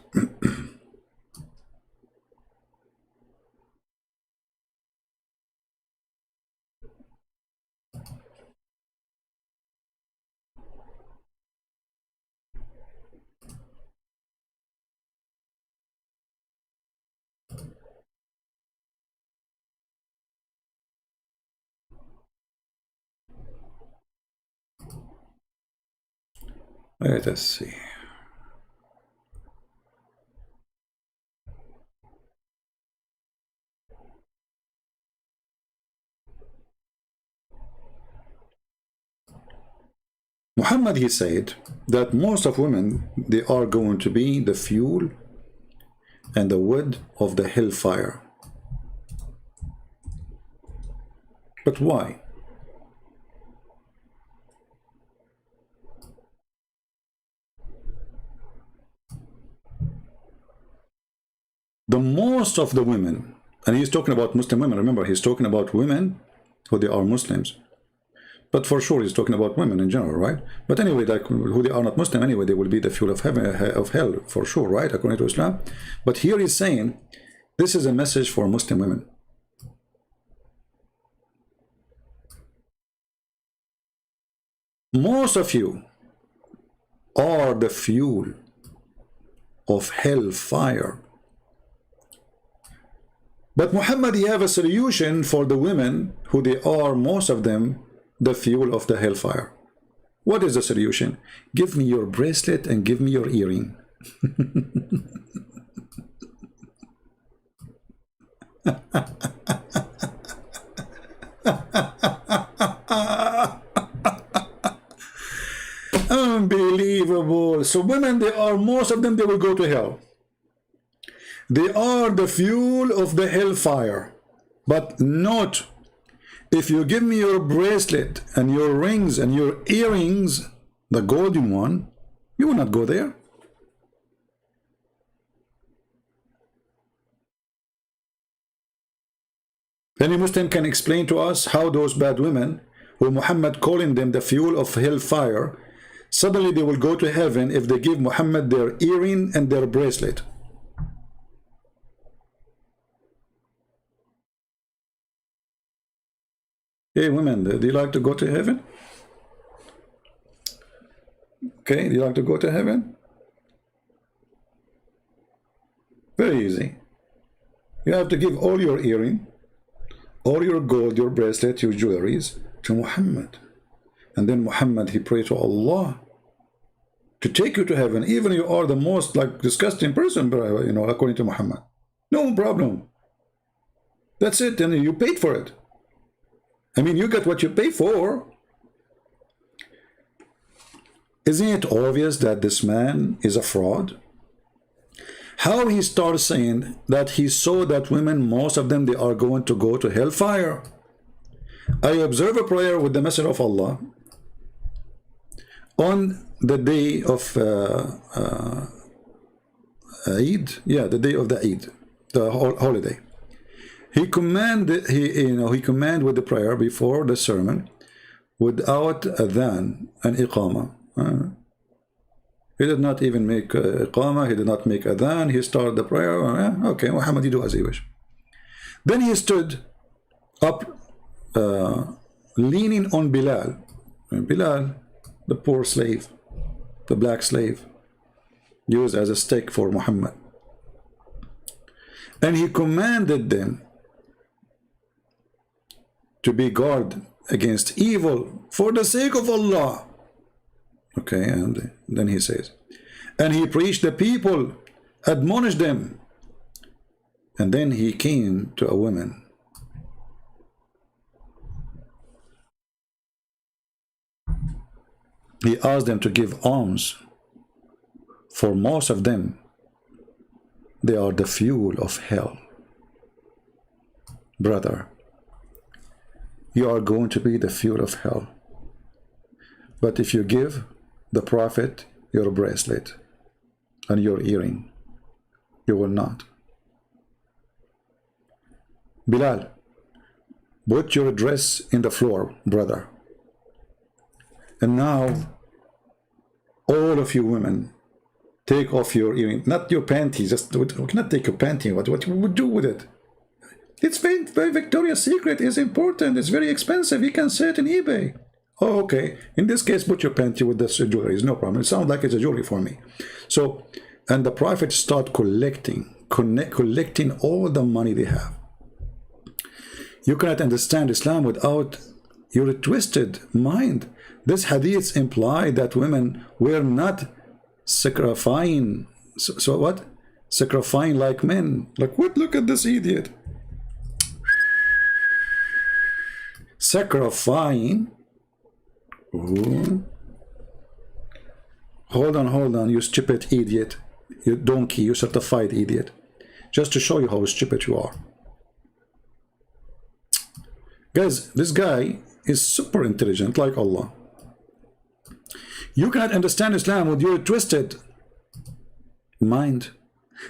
Let us see. Muhammad, he said that most of women, they are going to be the fuel and the wood of the hellfire. But why? The most of the women, and he's talking about Muslim women, remember, he's talking about women who they are Muslims. But for sure, he's talking about women in general, right? But anyway, like who they are not Muslim, anyway, they will be the fuel of heaven, of hell, for sure, right? According to Islam. But here he's saying, this is a message for Muslim women. Most of you are the fuel of hellfire. But Muhammad, he have a solution for the women who they are, most of them, the fuel of the hellfire. What is the solution? Give me your bracelet and give me your earring. Unbelievable. So women, they are, most of them, they will go to hell. They are the fuel of the hellfire. But not if you give me your bracelet and your rings and your earrings, the golden one, you will not go there. Any Muslim can explain to us how those bad women, who Muhammad calling them the fuel of hellfire, suddenly they will go to heaven if they give Muhammad their earring and their bracelet. Hey women, do you like to go to heaven? Okay, do you like to go to heaven? Very easy. You have to give all your earring, all your gold, your bracelet, your jewelries to Muhammad. And then Muhammad, he prayed to Allah to take you to heaven, even you are the most like disgusting person, you know, according to Muhammad. No problem. That's it, and you paid for it. I mean, you get what you pay for. Isn't it obvious that this man is a fraud? How he starts saying that he saw that women, most of them, they are going to go to hellfire. I observe a prayer with the Messenger of Allah on the day of Eid. Yeah, the day of the Eid, the holiday. He commanded, he commanded with the prayer before the sermon, without adhan and iqama. He did not even make iqamah, he did not make adhan, he started the prayer. Okay, Muhammad, you do as you wish. Then he stood up, leaning on Bilal. And Bilal, the poor slave, the black slave, used as a stake for Muhammad. And he commanded them to be guard against evil for the sake of Allah. Okay, and then he says, and he preached the people, admonished them. And then he came to a woman. He asked them to give alms. For most of them, they are the fuel of hell. Brother, you are going to be the fuel of hell. But if you give the Prophet your bracelet and your earring, you will not. Bilal, put your dress in the floor, brother. And now, all of you women, take off your earring, not your panties. Just we cannot take your panty. What you would do with it? It's very Victoria's Secret is important. It's very expensive. You can sell it in eBay. Oh, okay. In this case, put your panty with this jewelry. It's no problem. It sounds like it's a jewelry for me. So, and the Prophet start collecting all the money they have. You cannot understand Islam without your twisted mind. This hadith imply that women were not sacrificing. So what? Sacrificing like men. Like what? Look at this idiot. Sacrificing. Ooh. Hold on, you stupid idiot. You donkey, you certified idiot. Just to show you how stupid you are. Guys, this guy is super intelligent like Allah. You cannot understand Islam with your twisted mind.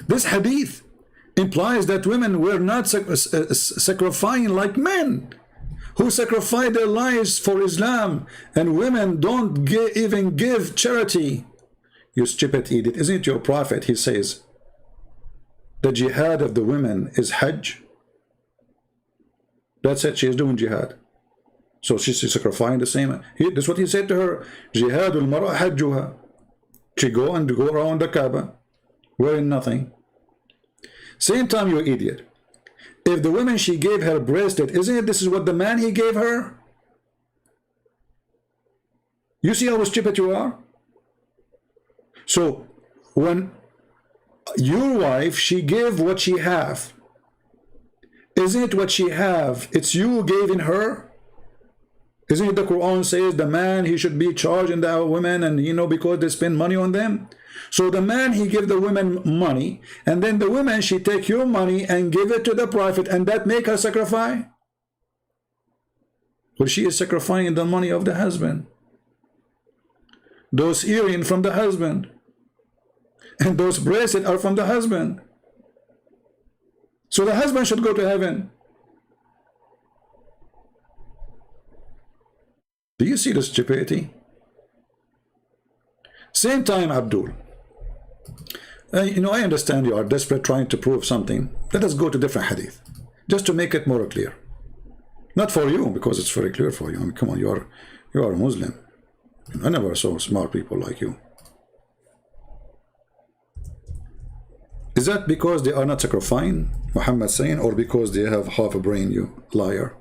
This hadith implies that women were not sacrificing like men who sacrifice their lives for Islam, and women don't even give charity. You stupid idiot. Isn't it your Prophet? He says the jihad of the women is Hajj. That's it. She is doing jihad. So she's sacrificing the same. That's what he said to her. Jihadul mar'a hajjuha. She go around the Kaaba wearing nothing. Same time, you idiot. If the woman she gave her bracelet, isn't it this is what the man he gave her? You see how stupid you are? So when your wife, she gave what she have. Isn't it what she have? It's you gave in her. Isn't it the Quran says the man, he should be charging the women, and you know, because they spend money on them. So the man, he give the women money, and then the woman, she take your money and give it to the Prophet, and that make her sacrifice? Well, she is sacrificing the money of the husband. Those earrings from the husband. And those bracelets are from the husband. So the husband should go to heaven. Do you see the stupidity? Same time, Abdul. You know, I understand you are desperate trying to prove something. Let us go to different hadith, just to make it more clear. Not for you, because it's very clear for you. I mean, come on, you are a Muslim. I never saw smart people like you. Is that because they are not sacrificing, Muhammad saying, or because they have half a brain, you liar?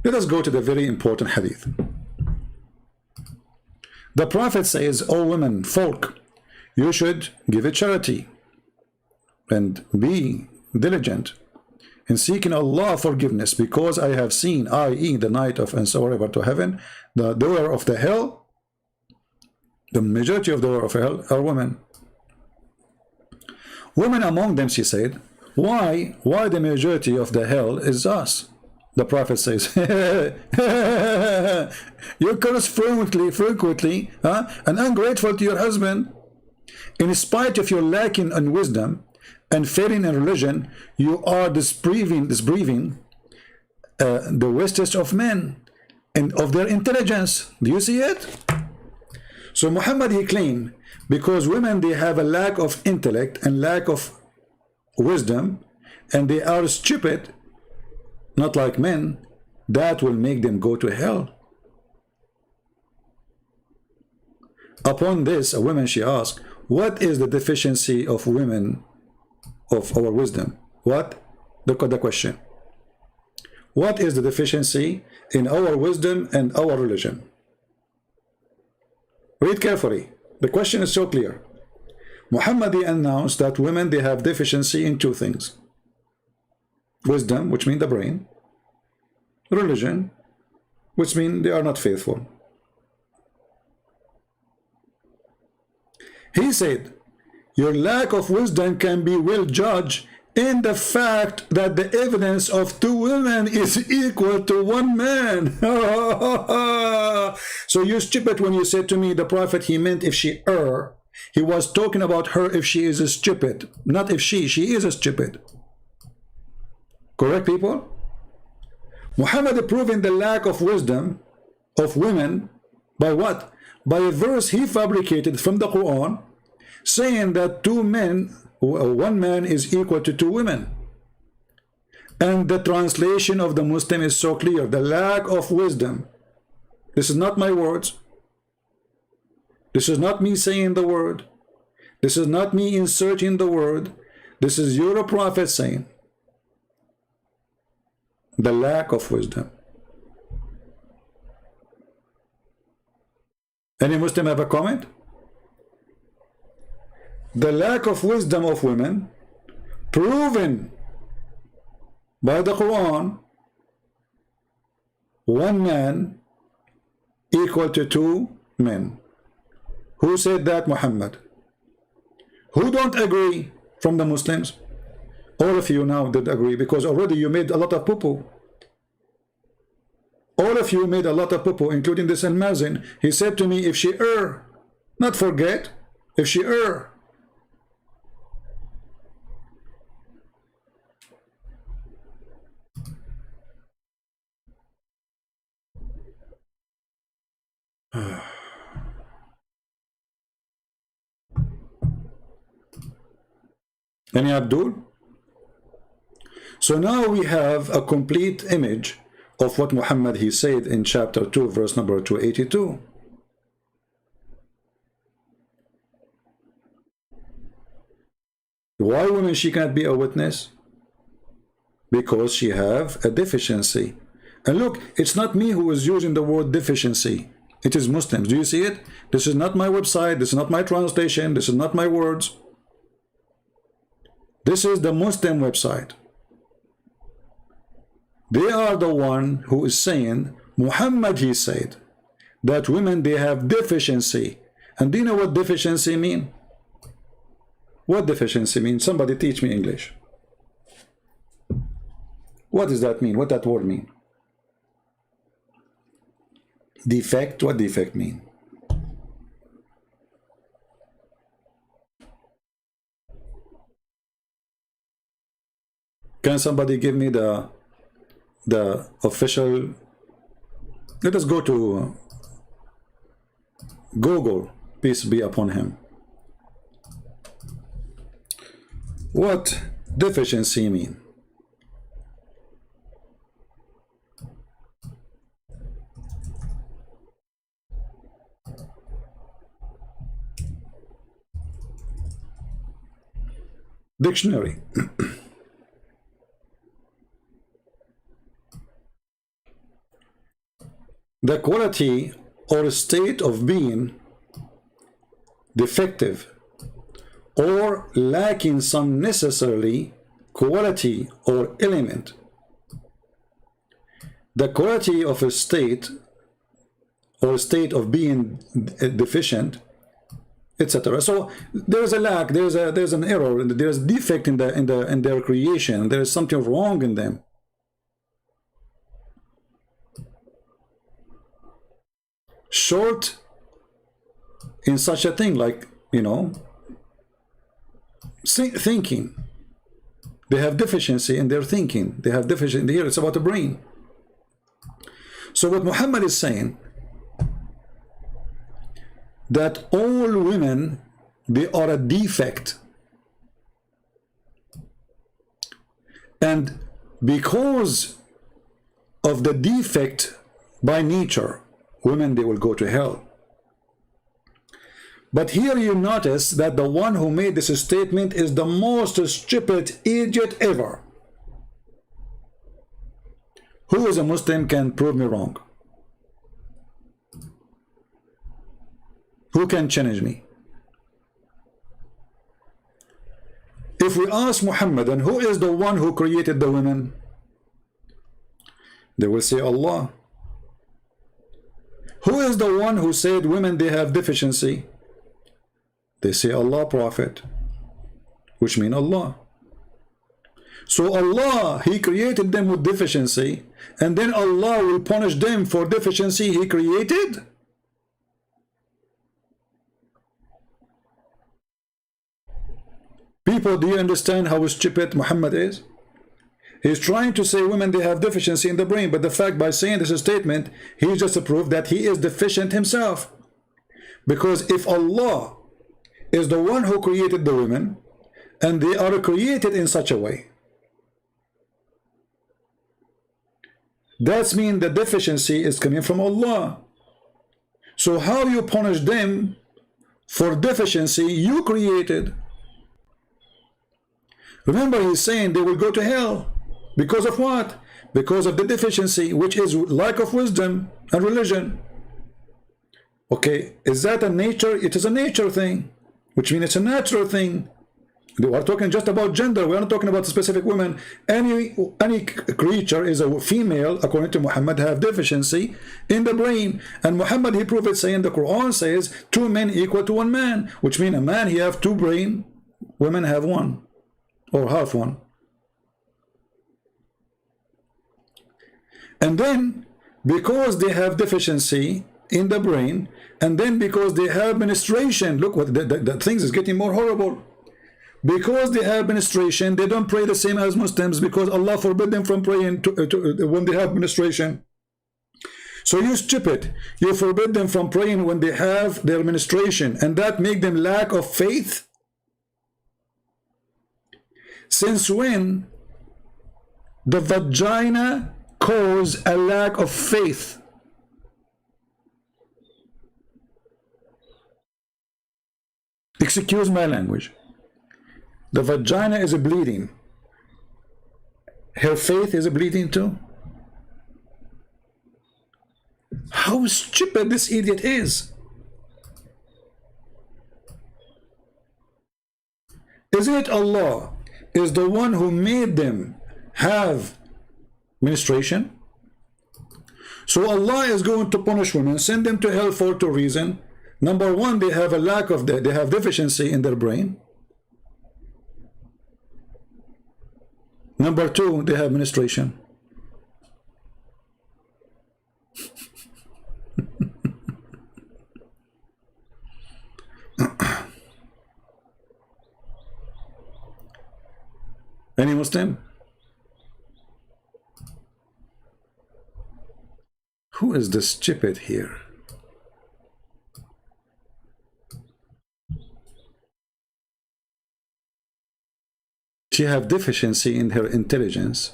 Let us go to the very important hadith. The Prophet says, "O women, folk, you should give a charity and be diligent in seeking Allah forgiveness, because I have seen, i.e. the night of and so ever to heaven, the door of the hell, the majority of the door of hell are women. Women among them," she said, why the majority of the hell is us? The Prophet says, you curse frequently, and ungrateful to your husband. In spite of your lacking in wisdom and failing in religion, you are disbelieving the wisest of men and of their intelligence. Do you see it? So Muhammad, he claimed, because women, they have a lack of intellect and lack of wisdom, and they are stupid, not like men, that will make them go to hell. Upon this, a woman, she asked, what is the deficiency of women of our wisdom? What? The question. What is the deficiency in our wisdom and our religion? Read carefully. The question is so clear. Muhammad announced that women, they have deficiency in two things. Wisdom, which means the brain. Religion, which means they are not faithful. He said, your lack of wisdom can be well judged in the fact that the evidence of two women is equal to one man. So you're stupid when you said to me the prophet, he meant if she err. He was talking about her if she is a stupid, not if she is a stupid. Correct, people? Muhammad proving the lack of wisdom of women by what? By a verse he fabricated from the Quran, saying that one man is equal to two women. And the translation of the Muslim is so clear. The lack of wisdom. This is not my words. This is not me saying the word. This is not me inserting the word. This is your prophet saying. The lack of wisdom. Any Muslim have a comment? The lack of wisdom of women proven by the Quran, one man equal to two men. Who said that? Muhammad. Who don't agree from the Muslims? All of you now did agree, because already you made a lot of poo-poo. All of you made a lot of poo-poo, including this Mazin. He said to me, if she err, not forget, if she err. Any Abdul? So now we have a complete image of what Muhammad he said in chapter 2, verse number 282. Why women she cannot be a witness? Because she have a deficiency. And look, it's not me who is using the word deficiency. It is Muslims. Do you see it? This is not my website. This is not my translation. This is not my words. This is the Muslim website. They are the one who is saying, Muhammad he said, that women they have deficiency. And do you know what deficiency mean? What deficiency means? Somebody teach me English. What does that mean? What that word mean? Defect? What defect mean? Can somebody give me the official? Let us go to Google, peace be upon him. What deficiency mean? Dictionary. The quality or state of being defective or lacking some necessarily quality or element. The quality of a state or state of being deficient, etc. So there's a lack, there's an error, there's a defect in their creation, there is something wrong in them. Short in such a thing like, you know, thinking. They have deficiency in their thinking. They have deficiency here. It's about the brain. So what Muhammad is saying, that all women, they are a defect. And because of the defect by nature, women, they will go to hell. But here you notice that the one who made this statement is the most stupid idiot ever. Who is a Muslim can prove me wrong? Who can challenge me? If we ask Muhammad, and who is the one who created the women? They will say Allah. Who is the one who said women, they have deficiency? They say Allah, Prophet, which means Allah. So Allah, He created them with deficiency, and then Allah will punish them for deficiency He created? People, do you understand how stupid Muhammad is? He's trying to say women, they have deficiency in the brain, but the fact by saying this statement, he just proved that he is deficient himself. Because if Allah is the one who created the women, and they are created in such a way, that means the deficiency is coming from Allah. So how you punish them for deficiency you created? Remember, he's saying they will go to hell. Because of what? Because of the deficiency, which is lack of wisdom and religion. Okay, is that a nature? It is a nature thing, which means it's a natural thing. We are talking just about gender. We are not talking about specific women. Any creature is a female, according to Muhammad, have deficiency in the brain. And Muhammad, he proved it, saying the Quran says 2 men equal to 1 man, which means a man, he have 2 brain, women have 1 or half 1. And then because they have deficiency in the brain, and then because they have menstruation, look what the things is getting more horrible. Because they have menstruation, they don't pray the same as Muslims, because Allah forbid them from praying when they have menstruation. So you stupid, you forbid them from praying when they have their menstruation, and that make them lack of faith? Since when the vagina cause a lack of faith? Excuse my language. The vagina is bleeding. Her faith is bleeding too. How stupid this idiot is. Isn't it Allah is the one who made them have menstruation? So Allah is going to punish women, send them to hell for 2 reasons. Number 1, they have a lack of they have deficiency in their brain. Number 2, they have menstruation. Any Muslim? Who is the stupid here? She have deficiency in her intelligence,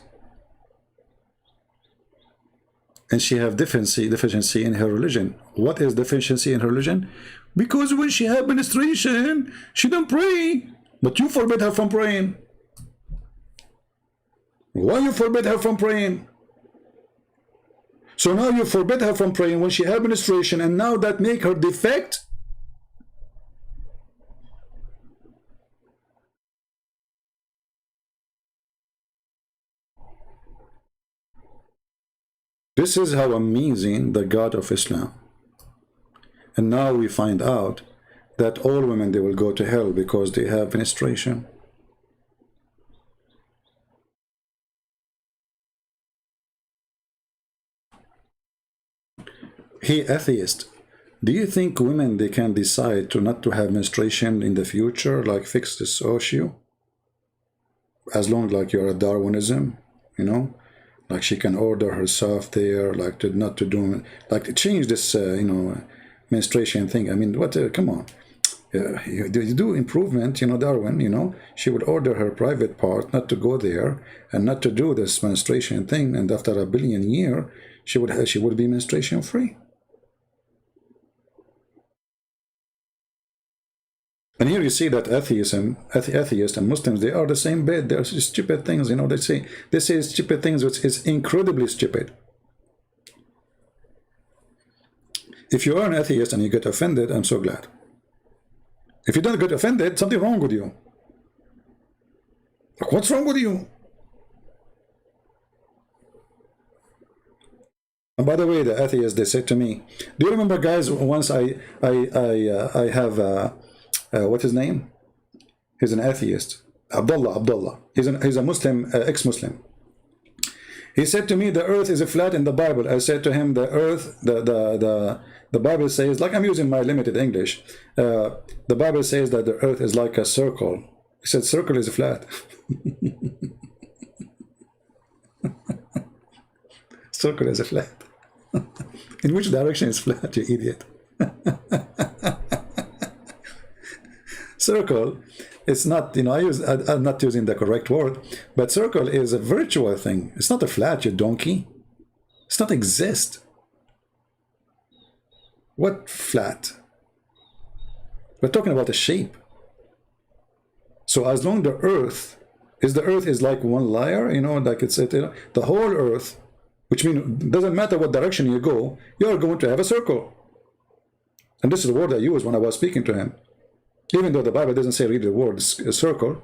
and she have deficiency in her religion. What is deficiency in her religion? Because when she have menstruation, she don't pray, but you forbid her from praying. Why you forbid her from praying? So now you forbid her from praying when she have menstruation, and now that make her defect? This is how amazing the God of Islam. And now we find out that all women, they will go to hell because they have menstruation. Hey, atheist, do you think women, they can decide to not to have menstruation in the future, like fix this issue? As long like you're a Darwinism, you know? Like she can order herself there, like to not to do, like to change this, you know, menstruation thing. I mean, what? Come on. You do improvement, you know, Darwin, you know, she would order her private part not to go there and not to do this menstruation thing, and after 1 billion years, she would be menstruation free. And here you see that atheists and Muslims, they are the same bed. They're stupid things, you know. They say stupid things, which is incredibly stupid. If you are an atheist and you get offended, I'm so glad. If you don't get offended, something wrong with you. Like, what's wrong with you? And by the way, the atheists, they said to me, do you remember, guys, once I have what's his name? He's an atheist. Abdullah. He's a Muslim, ex-Muslim. He said to me, the earth is flat in the Bible. I said to him, the earth, the Bible says, like I'm using my limited English, the Bible says that the earth is like a circle. He said, circle is flat. Circle is flat. In which direction is flat, you idiot? Circle, it's not, you know, I'm not using the correct word, but circle is a virtual thing. It's not a flat, you donkey. It's not exist. What flat? We're talking about a shape. So as long the earth is like one layer, you know, like it's, you know, the whole earth, which means it doesn't matter what direction you go, you're going to have a circle. And this is the word I used when I was speaking to him. Even though the Bible doesn't say really the word circle,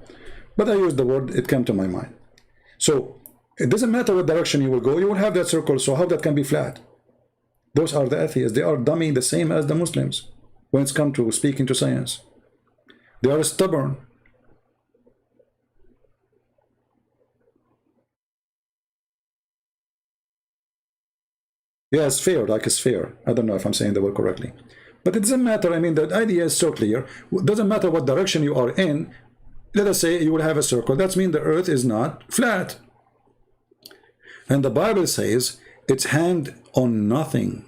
but I used the word, it came to my mind. So it doesn't matter what direction you will go, you will have that circle. So how that can be flat? Those are the atheists. They are dummy, the same as the Muslims when it's come to speaking to science. They are stubborn. Yeah, sphere, like a sphere. I don't know if I'm saying the word correctly. But it doesn't matter. I mean, the idea is so clear. It doesn't matter what direction you are in. Let us say you will have a circle. That means the earth is not flat. And the Bible says it's hanged on nothing.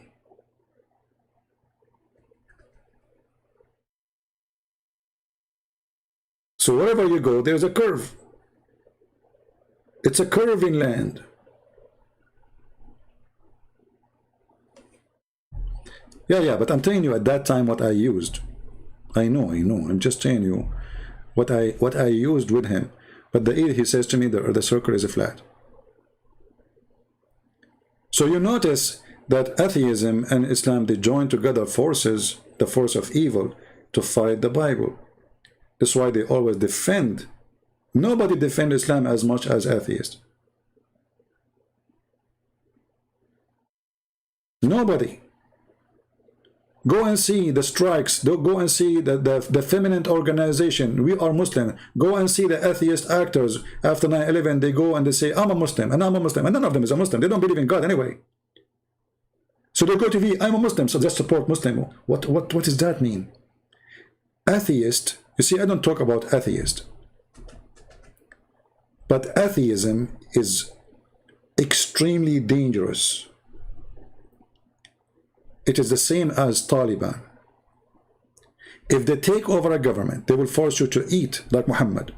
So wherever you go, there's a curve. It's a curve in land. Yeah, but I'm telling you at that time what I used. I know. I'm just telling you what I used with him. But he says to me the circle is a flat. So you notice that atheism and Islam, they join together forces, the force of evil, to fight the Bible. That's why they always defend. Nobody defends Islam as much as atheists. Nobody. Go and see the strikes. Go and see the feminine organization. We are Muslim. Go and see the atheist actors. After 9/11, they go and they say, I'm a Muslim, and I'm a Muslim. And none of them is a Muslim. They don't believe in God anyway. So they go to TV, I'm a Muslim, so just support Muslim. What does that mean? Atheist, you see, I don't talk about atheist. But atheism is extremely dangerous. It is the same as Taliban. If they take over a government, they will force you to eat like Muhammad.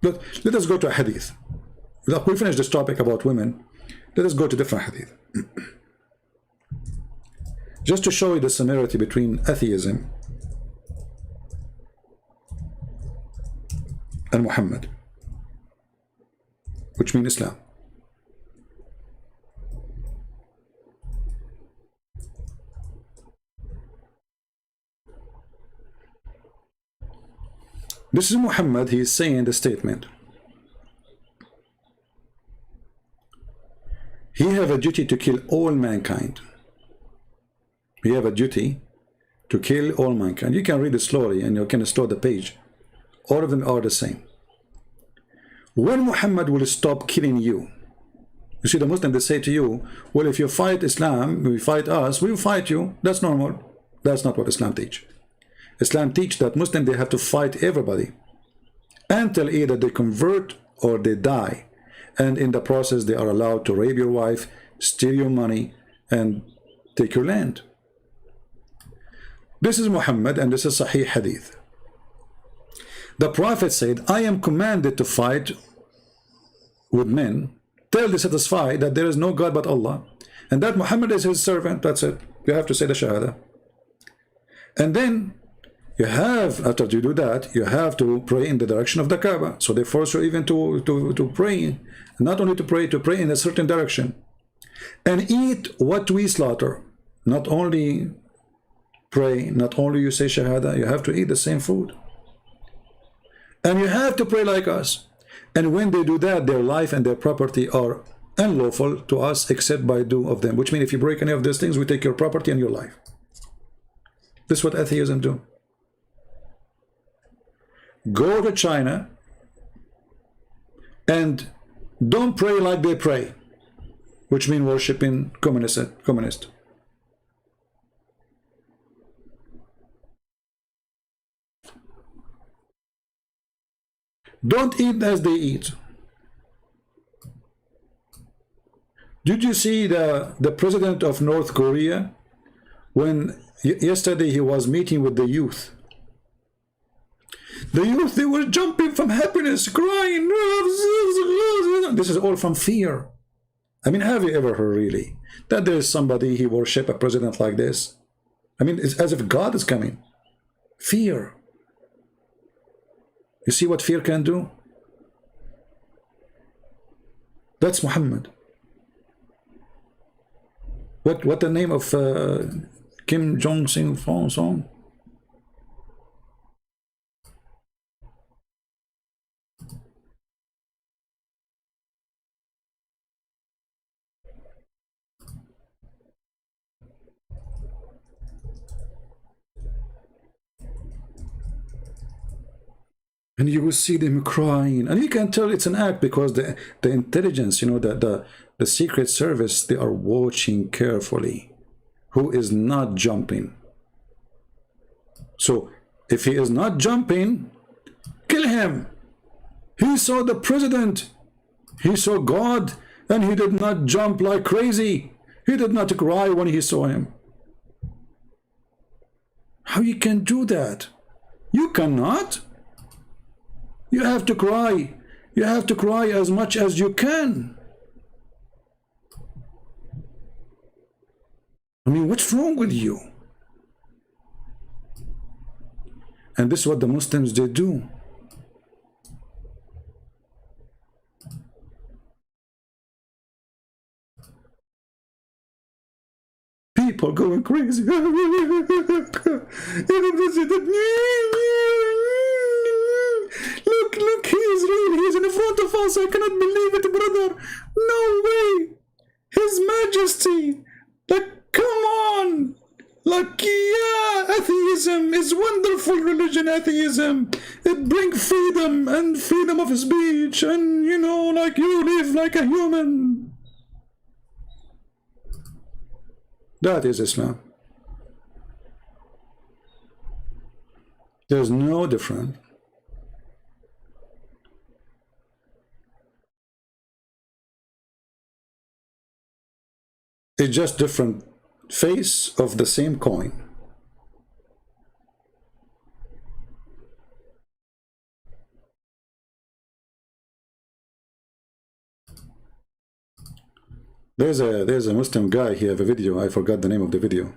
Let us go to a hadith. We finish this topic about women. Let us go to different hadith. Just to show you the similarity between atheism and Muhammad, which means Islam. This is Muhammad. He is saying the statement. He have a duty to kill all mankind. He have a duty to kill all mankind. You can read it slowly and you can slow the page. All of them are the same. When Muhammad will stop killing you? You see, the Muslim, they say to you, well, if you fight Islam, we fight us, we will fight you. That's normal. That's not what Islam teach. Islam teach that Muslim, they have to fight everybody until either they convert or they die. And in the process, they are allowed to rape your wife, steal your money, and take your land. This is Muhammad, and this is Sahih Hadith. The Prophet said, I am commanded to fight with men till they satisfy that there is no God but Allah, and that Muhammad is his servant. That's it. You have to say the Shahada. And then you have, after you do that, you have to pray in the direction of the Kaaba. So they force you even to pray, not only to pray in a certain direction. And eat what we slaughter. Not only pray, not only you say Shahada, you have to eat the same food. And you have to pray like us. And when they do that, their life and their property are unlawful to us except by due of them. Which means if you break any of these things, we take your property and your life. This is what atheism do. Go to China and don't pray like they pray, which means worshiping communist. Don't eat as they eat. Did you see the president of North Korea when yesterday he was meeting with the youth? The youth, they were jumping from happiness, crying. This is all from fear. I mean, have you ever heard really that there is somebody he worship a president like this? I mean, it's as if God is coming. Fear. You see what fear can do? That's Muhammad. What the name of Kim Jong-sing song? And you will see them crying, and you can tell it's an act because the intelligence, you know, the secret service, they are watching carefully who is not jumping. So if he is not jumping, kill him. He saw the president, he saw God, and he did not jump like crazy. He did not cry when he saw him. How you can do that? You cannot. You have to cry. You have to cry as much as you can. I mean, what's wrong with you? And this is what the Muslims, they do. People going crazy. Look, he is real. He is in front of us. I cannot believe it, brother. No way. His Majesty. Like, come on. Like, yeah, atheism is wonderful religion, atheism. It brings freedom and freedom of speech, and, you know, like, you live like a human. That is Islam. There's no difference. It's just different face of the same coin. There's a Muslim guy. He have a video. I forgot the name of the video.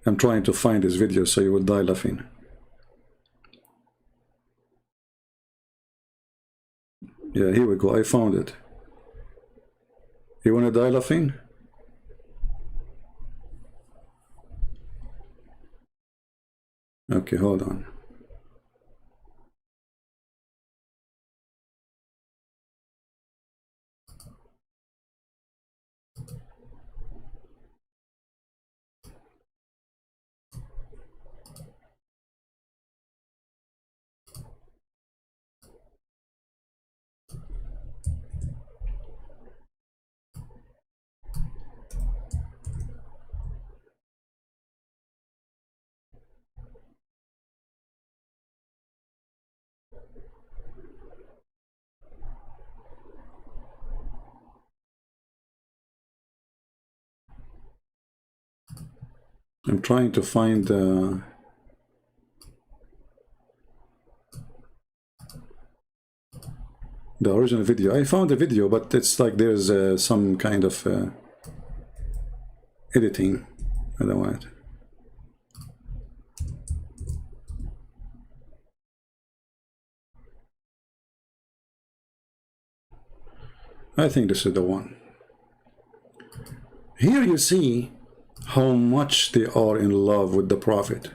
I'm trying to find this video so you will die laughing. Yeah, here we go. I found it. You want to die laughing? Okay, hold on. I'm trying to find the original video. I found the video, but it's like there's some kind of editing. I don't want it. I think this is the one. Here you see how much they are in love with the Prophet.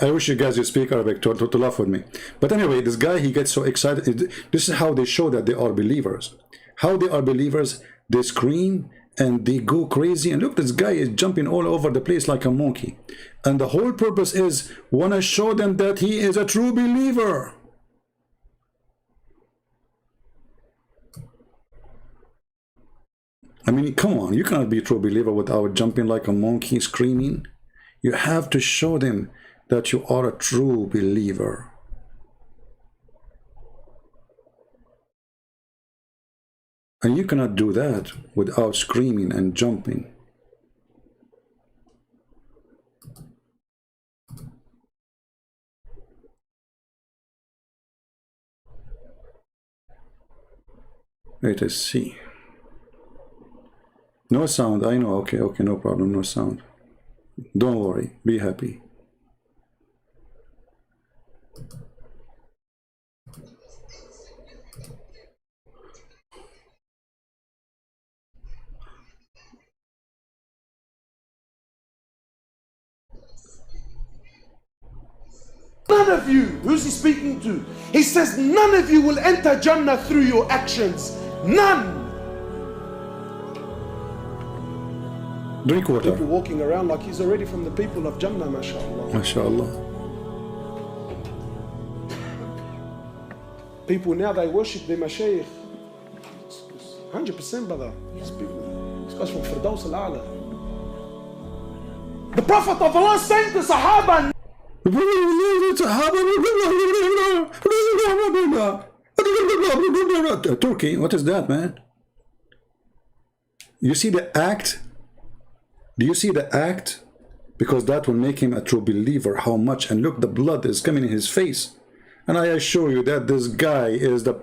I wish you guys would speak Arabic to laugh with me. But anyway, this guy, he gets so excited. This is how they show that they are believers. How they are believers, they scream and they go crazy. And look, this guy is jumping all over the place like a monkey. And the whole purpose is, want to show them that he is a true believer. I mean, come on, you cannot be a true believer without jumping like a monkey, screaming. You have to show them that you are a true believer. And you cannot do that without screaming and jumping. Let us see. No sound, I know. Okay, no problem, no sound. Don't worry, be happy. None of you, who's he speaking to? He says, none of you will enter Jannah through your actions. None. Drink water. People walking around like he's already from the people of Jannah, mashallah. MashaAllah. People now, they worship their mashayikh. 100%, brother. These people, this guy's from Firdaus al-A'la. The Prophet of Allah saying to Sahaba, Turkey, what is that, man? You see the act? Do you see the act? Because that will make him a true believer. How much? And look, the blood is coming in his face. And I assure you that this guy is the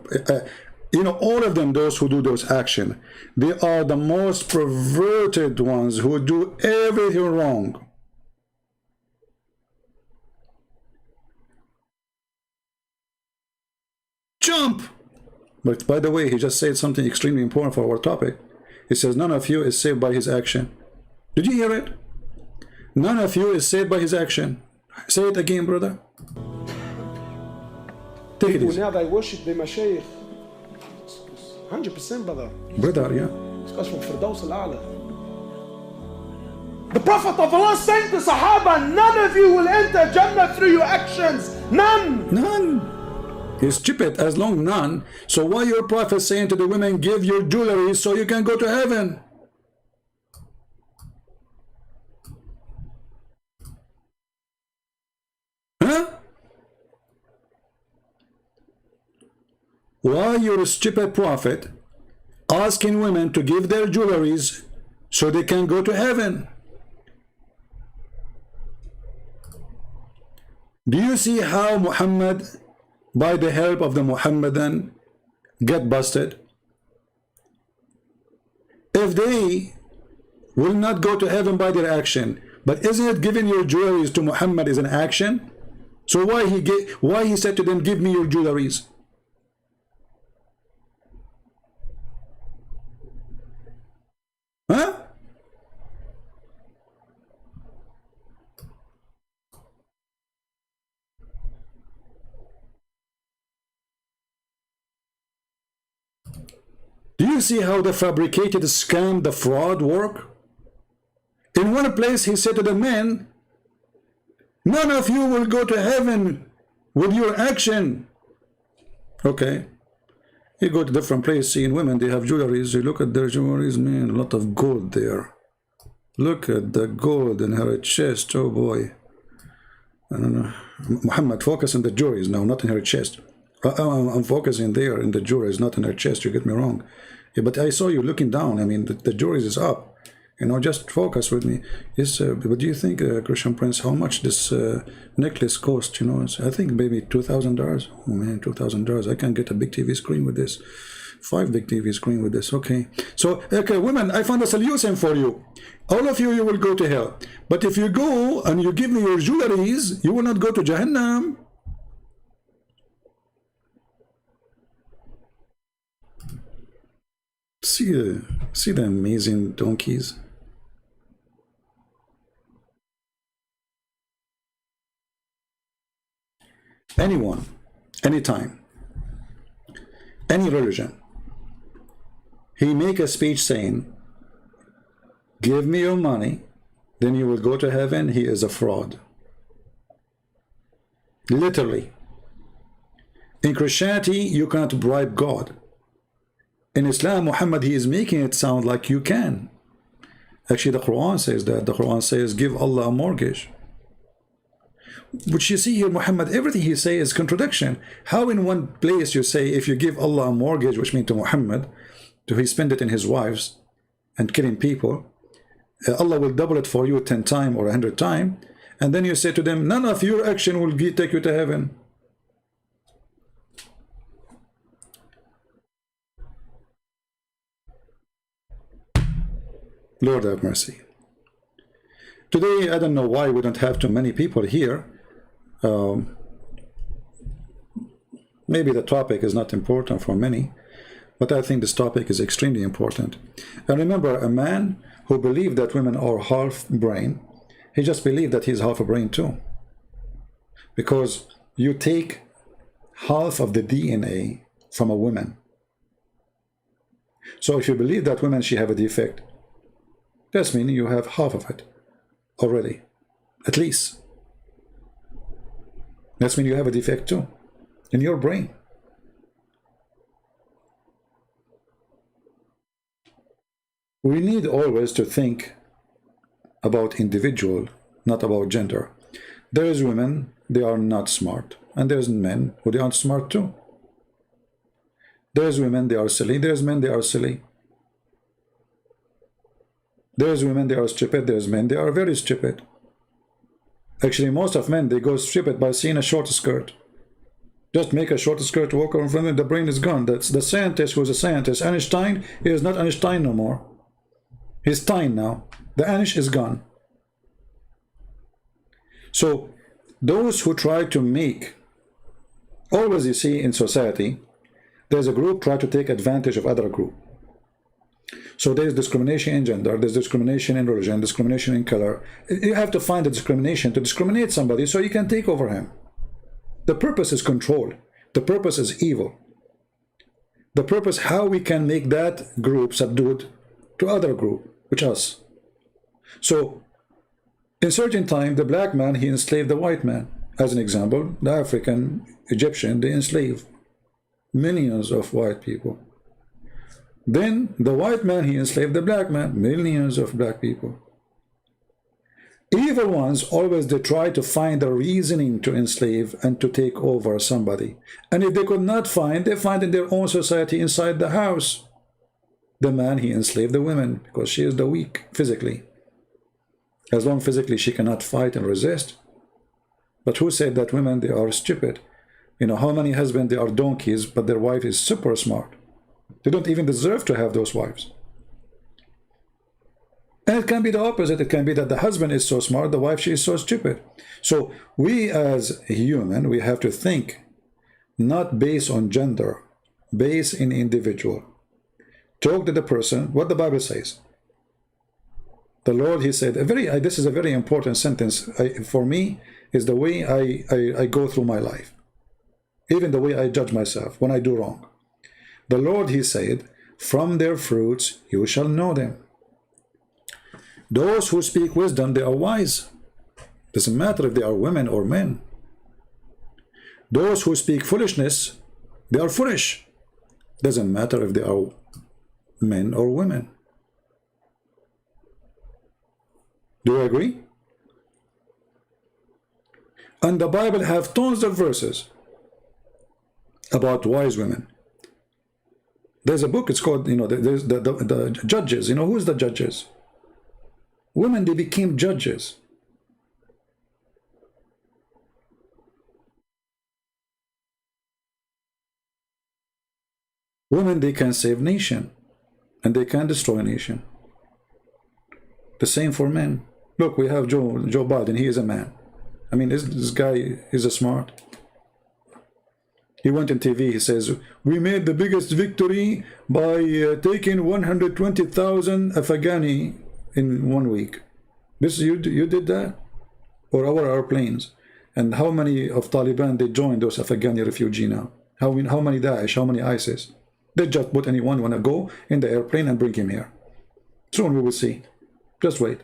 you know, all of them, those who do those actions, they are the most perverted ones who do everything wrong. Jump! But by the way, he just said something extremely important for our topic. He says, none of you is saved by his action. Did you hear it? None of you is saved by his action. Say it again, brother. Take it easy. Now they worship their mashayikh. 100%, brother. Brother, yeah. This guy's from Firdaus al-A'la. The Prophet of Allah saying to Sahaba, none of you will enter Jannah through your actions. None. None. He's stupid as long none. So why your Prophet saying to the women, give your jewelry so you can go to heaven? Huh? Why your stupid Prophet asking women to give their jewelries so they can go to heaven? Do you see how Muhammad, by the help of the Muhammadan, get busted? If they will not go to heaven by their action, but isn't it giving your jewelries to Muhammad is an action? So why he said to them, give me your jewelries? Huh? Do you see how the fabricated scam, the fraud work? In one place he said to the men, none of you will go to heaven with your action. Okay. You go to different places, seeing women, they have jewelries. You look at their jewelries, man, a lot of gold there. Look at the gold in her chest. Oh boy. I don't know. Muhammad, focus on the jewelries now, not in her chest. I'm focusing there in the jewelries, not in her chest. You get me wrong. Yeah, but I saw you looking down. I mean, the jewelries is up. You know, just focus with me. Yes, but do you think, Christian Prince, how much this necklace cost? You know, I think maybe $2,000. Oh man, $2,000. I can get a big TV screen with this. 5 big TV screen with this. Okay. So, okay, women, I found a solution for you. All of you, you will go to hell. But if you go and you give me your jewelries, you will not go to Jahannam. See the amazing donkeys. Anyone, anytime, any religion, he make a speech saying, give me your money, then you will go to heaven. He is a fraud. Literally. In Christianity, you cannot bribe God. In Islam, Muhammad, he is making it sound like you can. Actually, the Quran says that. The Quran says, give Allah a mortgage. Which you see here, Muhammad, everything he says is contradiction. How in one place you say, if you give Allah a mortgage, which means to Muhammad, to he spend it in his wives and killing people, Allah will double it for you 10 times or 100 times, and then you say to them, none of your action will take you to heaven. Lord have mercy. Today, I don't know why we don't have too many people here. Maybe the topic is not important for many, but I think this topic is extremely important. And remember, a man who believed that women are half brain, he just believed that he's half a brain too. Because you take half of the DNA from a woman. So if you believe that women, she have a defect, that's meaning you have half of it already, at least. That's mean you have a defect too in your brain. We need always to think about individual, not about gender. There is women, they are not smart, and there's men who they aren't smart too. There's women, they are silly. There's men, they are silly. There's women, they are stupid. There's men, they are very stupid. Actually, most of men, they go stupid by seeing a short skirt. Just make a short skirt, walk over in front of them, the brain is gone. That's the scientist who's a scientist. Einstein, he is not Einstein no more. He's Stein now. The Anish is gone. So, those who try to make, always you see in society, there's a group try to take advantage of other group. So there's discrimination in gender, there's discrimination in religion, discrimination in color. You have to find a discrimination to discriminate somebody so you can take over him. The purpose is control. The purpose is evil. The purpose how we can make that group subdued to other group, which us. So in certain time, the black man, he enslaved the white man. As an example, the African, Egyptian, they enslaved millions of white people. Then the white man, he enslaved the black man, millions of black people. Evil ones, always they try to find a reasoning to enslave and to take over somebody. And if they could not find, they find in their own society inside the house. The man, he enslaved the women because she is the weak physically. As long physically she cannot fight and resist. But who said that women, they are stupid? You know, how many husbands, they are donkeys, but their wife is super smart. They don't even deserve to have those wives. And it can be the opposite. It can be that the husband is so smart, the wife, she is so stupid. So we as human, we have to think not based on gender, based in individual. Talk to the person, what the Bible says. The Lord, he said, this is a very important sentence for me, is the way I go through my life. Even the way I judge myself when I do wrong. The Lord, he said, From their fruits you shall know them. Those who speak wisdom, they are wise. Doesn't matter if they are women or men. Those who speak foolishness, they are foolish. Doesn't matter if they are men or women. Do you agree? And the Bible have tons of verses about wise women. There's a book, it's called, there's the Judges. Who's the Judges? Women, they became judges. Women, they can save nation, and they can destroy a nation. The same for men. Look, we have Joe Biden. He is a man. I mean, this guy is a smart. He went on TV. He says, we made the biggest victory by taking 120,000 Afghani in 1 week. You did that? Or our airplanes? And how many of Taliban they joined those Afghani refugees now? How many Daesh? How many ISIS? They just put anyone want to go in the airplane and bring him here. Soon we will see. Just wait.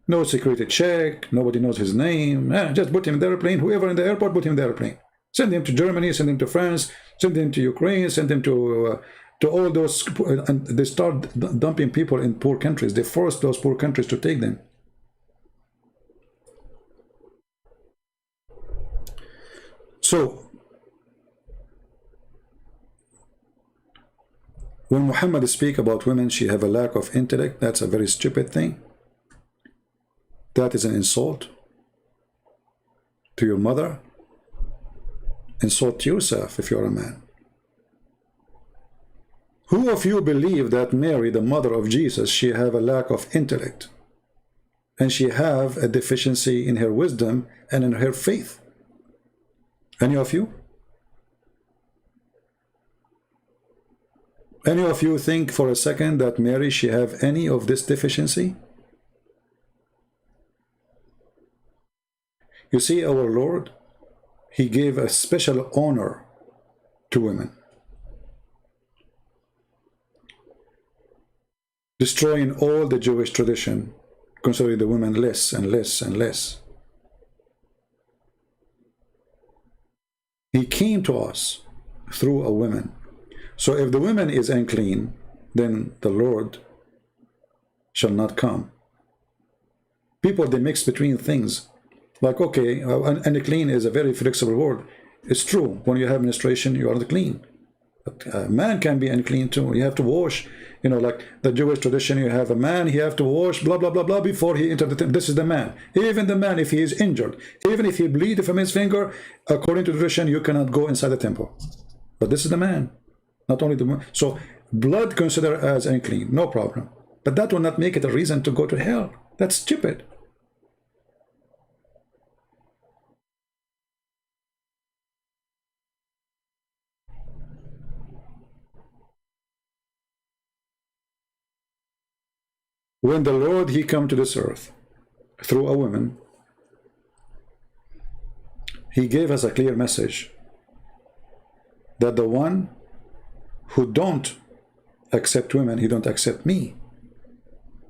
No security check. Nobody knows his name. Just put him in the airplane. Whoever in the airport, put him in the airplane. Send him to Germany. Send him to France. Send him to Ukraine. Send him to all those. And they start dumping people in poor countries. They force those poor countries to take them. So, when Muhammad speaks about women, she have a lack of intellect, that's a very stupid thing. That is an insult to your mother. Insult to yourself if you're a man. Who of you believe that Mary, the mother of Jesus, she have a lack of intellect? And she have a deficiency in her wisdom and in her faith? Any of you? Any of you think for a second that Mary, she have any of this deficiency? You see, our Lord, he gave a special honor to women, destroying all the Jewish tradition, considering the women less and less and less. He came to us through a woman. So if the woman is unclean, then the Lord shall not come. People, they mix between things. Like, okay, unclean is a very flexible word. It's true. When you have menstruation, you are unclean. But a man can be unclean too. You have to wash. Like the Jewish tradition, you have a man, he have to wash, blah, blah, blah, blah, before he enters the temple. This is the man. Even the man, if he is injured, even if he bleeds from his finger, according to tradition, you cannot go inside the temple. But this is the man. Not only the woman. So blood considered as unclean, no problem. But that will not make it a reason to go to hell. That's stupid. When the Lord, he come to this earth through a woman, he gave us a clear message that the one who don't accept women, he don't accept me,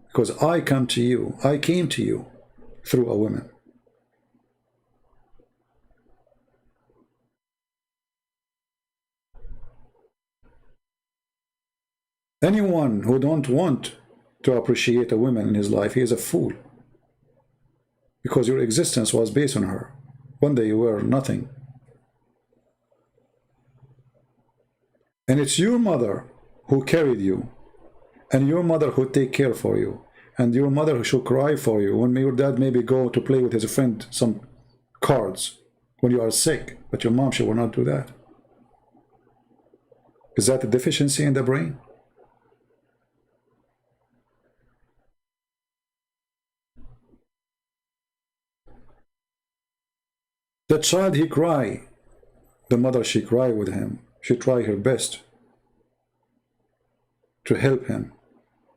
because I came to you through a woman. Anyone who don't want to appreciate a woman in his life, he is a fool, because your existence was based on her. One day you were nothing. And it's your mother who carried you, and your mother who take care for you, and your mother who should cry for you when your dad maybe go to play with his friend some cards when you are sick, but your mom, she will not do that. Is that a deficiency in the brain? The child, he cry. The mother, she cry with him. She try her best to help him.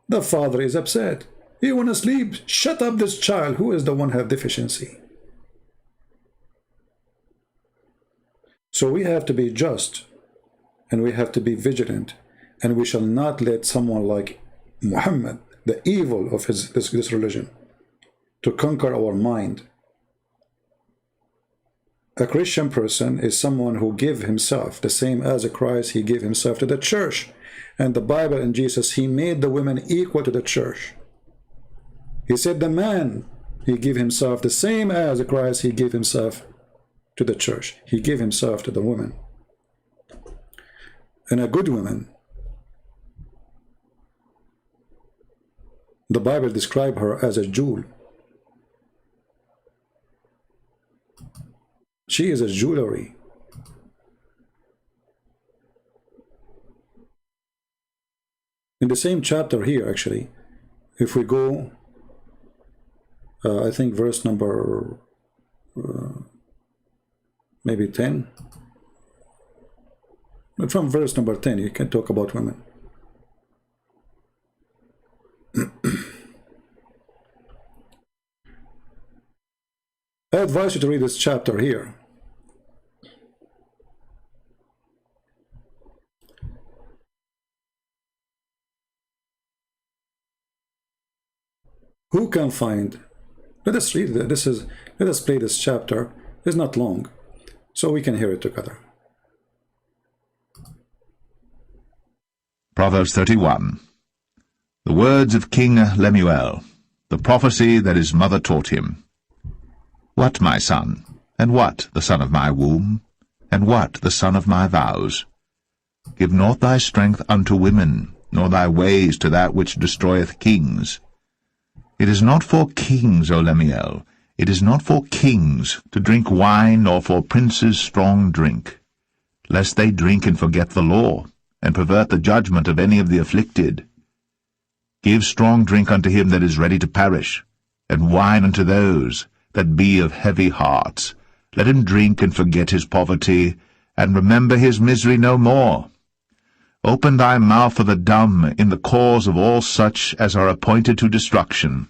The father is upset. He want to sleep. Shut up this child. Who is the one have deficiency? So we have to be just, and we have to be vigilant, And we shall not let someone like Muhammad, the evil of this religion, to conquer our mind. A Christian person is someone who gave himself, the same as Christ, he gave himself to the church. And the Bible and Jesus, he made the women equal to the church. He said the man, he gave himself the same as Christ, he gave himself to the church. He gave himself to the woman. And a good woman, the Bible describes her as a jewel. She is a jewelry. In the same chapter here, actually, if we go, I think verse number maybe 10. From verse number 10, you can talk about women. I advise you to read this chapter here. Who can find? Let us read it. Let us play this chapter. It's not long, so we can hear it together. Proverbs 31. The words of King Lemuel, the prophecy that his mother taught him. What, my son, and what, the son of my womb, and what, the son of my vows? Give not thy strength unto women, nor thy ways to that which destroyeth kings. It is not for kings, O Lemuel, it is not for kings to drink wine, nor for princes strong drink, lest they drink and forget the law, and pervert the judgment of any of the afflicted. Give strong drink unto him that is ready to perish, and wine unto those that be of heavy hearts. Let him drink and forget his poverty, and remember his misery no more. Open thy mouth for the dumb in the cause of all such as are appointed to destruction.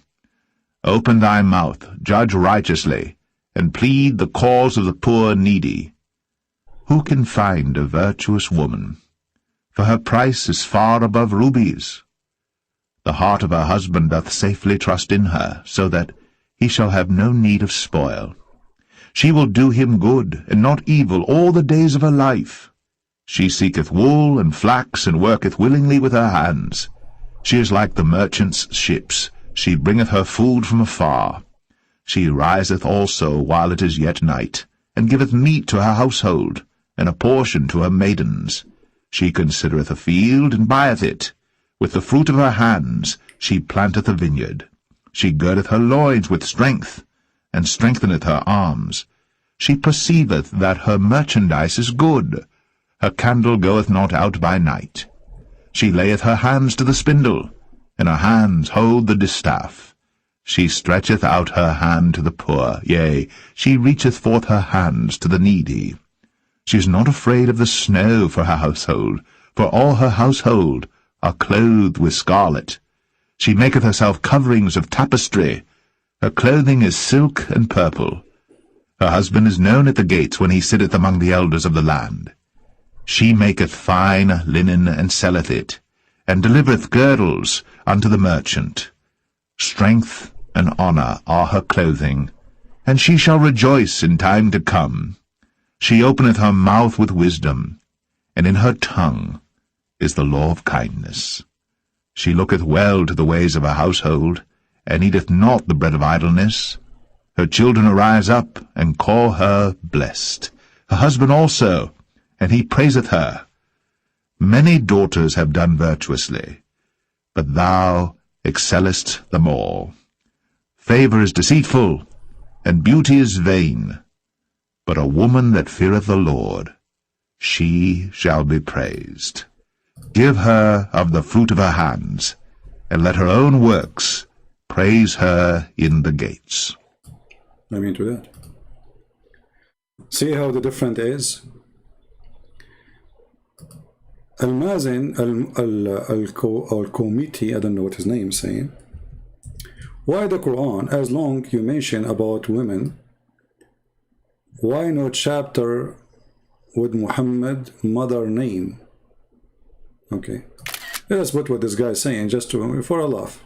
Open thy mouth, judge righteously, and plead the cause of the poor and needy. Who can find a virtuous woman? For her price is far above rubies. The heart of her husband doth safely trust in her, so that he shall have no need of spoil. She will do him good, and not evil, all the days of her life. She seeketh wool and flax, and worketh willingly with her hands. She is like the merchant's ships. She bringeth her food from afar. She riseth also while it is yet night, and giveth meat to her household, and a portion to her maidens. She considereth a field, and buyeth it. With the fruit of her hands she planteth a vineyard. She girdeth her loins with strength, and strengtheneth her arms. She perceiveth that her merchandise is good. Her candle goeth not out by night. She layeth her hands to the spindle, and her hands hold the distaff. She stretcheth out her hand to the poor, yea, she reacheth forth her hands to the needy. She is not afraid of the snow for her household, for all her household are clothed with scarlet. She maketh herself coverings of tapestry. Her clothing is silk and purple. Her husband is known at the gates when he sitteth among the elders of the land. She maketh fine linen and selleth it, and delivereth girdles unto the merchant. Strength and honour are her clothing, and she shall rejoice in time to come. She openeth her mouth with wisdom, and in her tongue is the law of kindness. She looketh well to the ways of her household, and eateth not the bread of idleness. Her children arise up, and call her blessed. Her husband also, and he praiseth her. Many daughters have done virtuously, but thou excellest them all. Favour is deceitful, and beauty is vain, but a woman that feareth the Lord, she shall be praised. Give her of the fruit of her hands, and let her own works praise her in the gates. I mean to that. See how the different is? Al-Mazin, Al-Komiti, I don't know what his name is saying. Why the Quran, as long you mention about women, why no chapter with Muhammad mother name? Okay, let's put what this guy is saying just to for a laugh.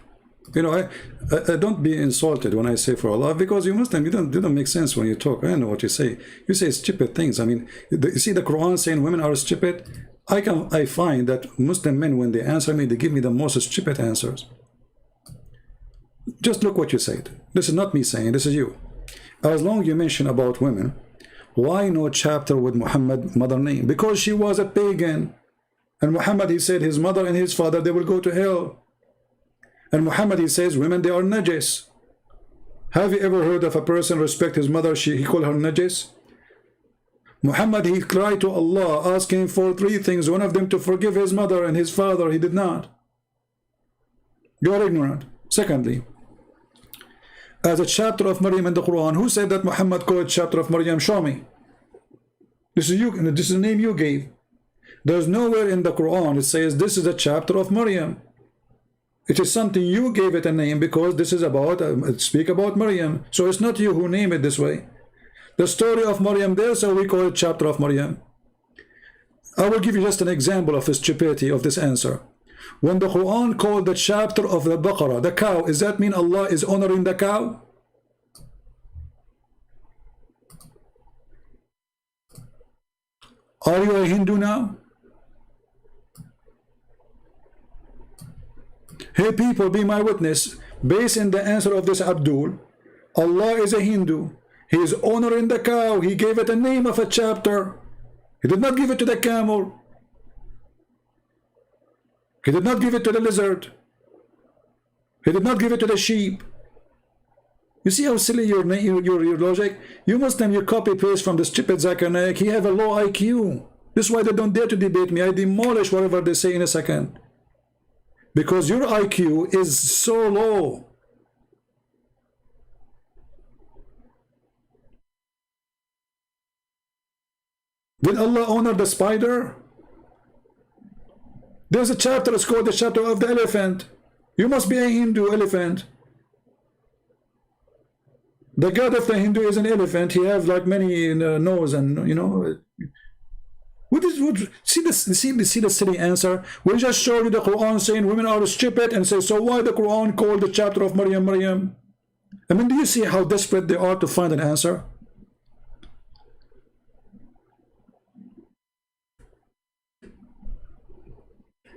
You know, I don't be insulted when I say for Allah, because you Muslim, you don't make sense when you talk. I know what you say. You say stupid things. I mean, you see the Quran saying women are stupid. I find that Muslim men, when they answer me, they give me the most stupid answers. Just look what you said. This is not me saying, this is you. As long as you mention about women, why no chapter with Muhammad mother name? Because she was a pagan. And Muhammad, he said his mother and his father, they will go to hell. And Muhammad, he says women, they are najis. Have you ever heard of a person respect his mother, he call her najis? Muhammad, he cried to Allah asking for 3 things, one of them to forgive his mother and his father. He did not. You are ignorant. Secondly, as a chapter of Maryam in the Quran, who said that Muhammad called chapter of Maryam? Show me. This is you. This is the name you gave. There's nowhere in the Quran it says this is a chapter of Maryam. It is something you gave it a name because this is about speak about Maryam. So it's not you who name it this way. The story of Maryam there, so we call it chapter of Maryam. I will give you just an example of the stupidity of this answer. When the Quran called the chapter of the Baqarah, the cow, does that mean Allah is honoring the cow? Are you a Hindu now? Hey people, be my witness. Based on the answer of this Abdul, Allah is a Hindu. He is honoring the cow. He gave it a name of a chapter. He did not give it to the camel. He did not give it to the lizard. He did not give it to the sheep. You see how silly your logic? You Muslim, you copy paste from the stupid Zakir Naik. He have a low IQ. This is why they don't dare to debate me. I demolish whatever they say in a second. Because your IQ is so low. Did Allah honor the spider? There's a chapter, it's called the chapter of the elephant. You must be a Hindu elephant. The god of the Hindu is an elephant. He has like many nose and, you know. See the silly answer? We just showed you the Quran saying women are stupid and say, so why the Quran called the chapter of Maryam? I mean, do you see how desperate they are to find an answer?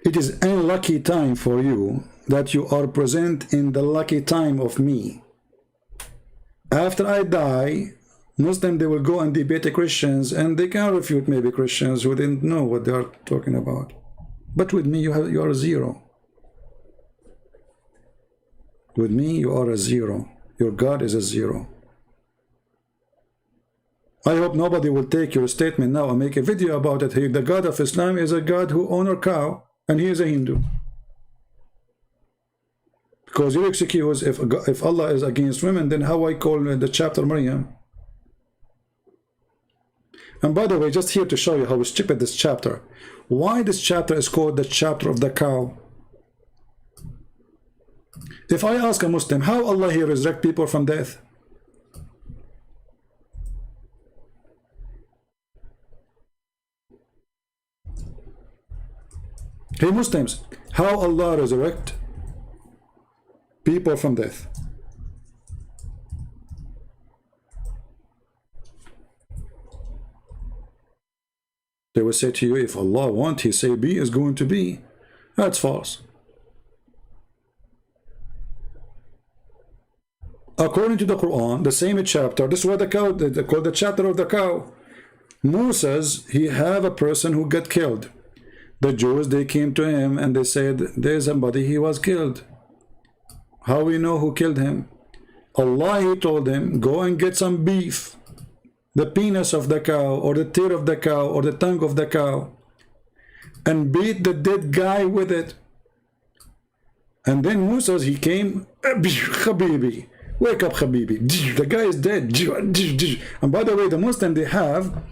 It is unlucky time for you that you are present in the lucky time of me. After I die, Muslim, they will go and debate the Christians, and they can refute maybe Christians who didn't know what they are talking about. But with me, you are a zero. With me, you are a zero. Your God is a zero. I hope nobody will take your statement now and make a video about it. The God of Islam is a God who honors cow, and he is a Hindu. Because your excuse, if Allah is against women, then how I call the chapter Maryam? And by the way, just here to show you how stupid this chapter. Why this chapter is called the chapter of the cow? If I ask a Muslim, how Allah here resurrect people from death? Hey Muslims, how Allah resurrect people from death? They will say to you, if Allah wants, he say be is going to be. That's false. According to the Quran, the same chapter, this is what the cow, they call the chapter of the cow. Moses, he have a person who got killed. The Jews, they came to him and they said, there's somebody, he was killed. How we know who killed him? Allah, he told him, go and get some beef. The penis of the cow, or the tear of the cow, or the tongue of the cow, and beat the dead guy with it. And then Musa, he came, Habibi, wake up Habibi, the guy is dead. And by the way, the Muslim, they have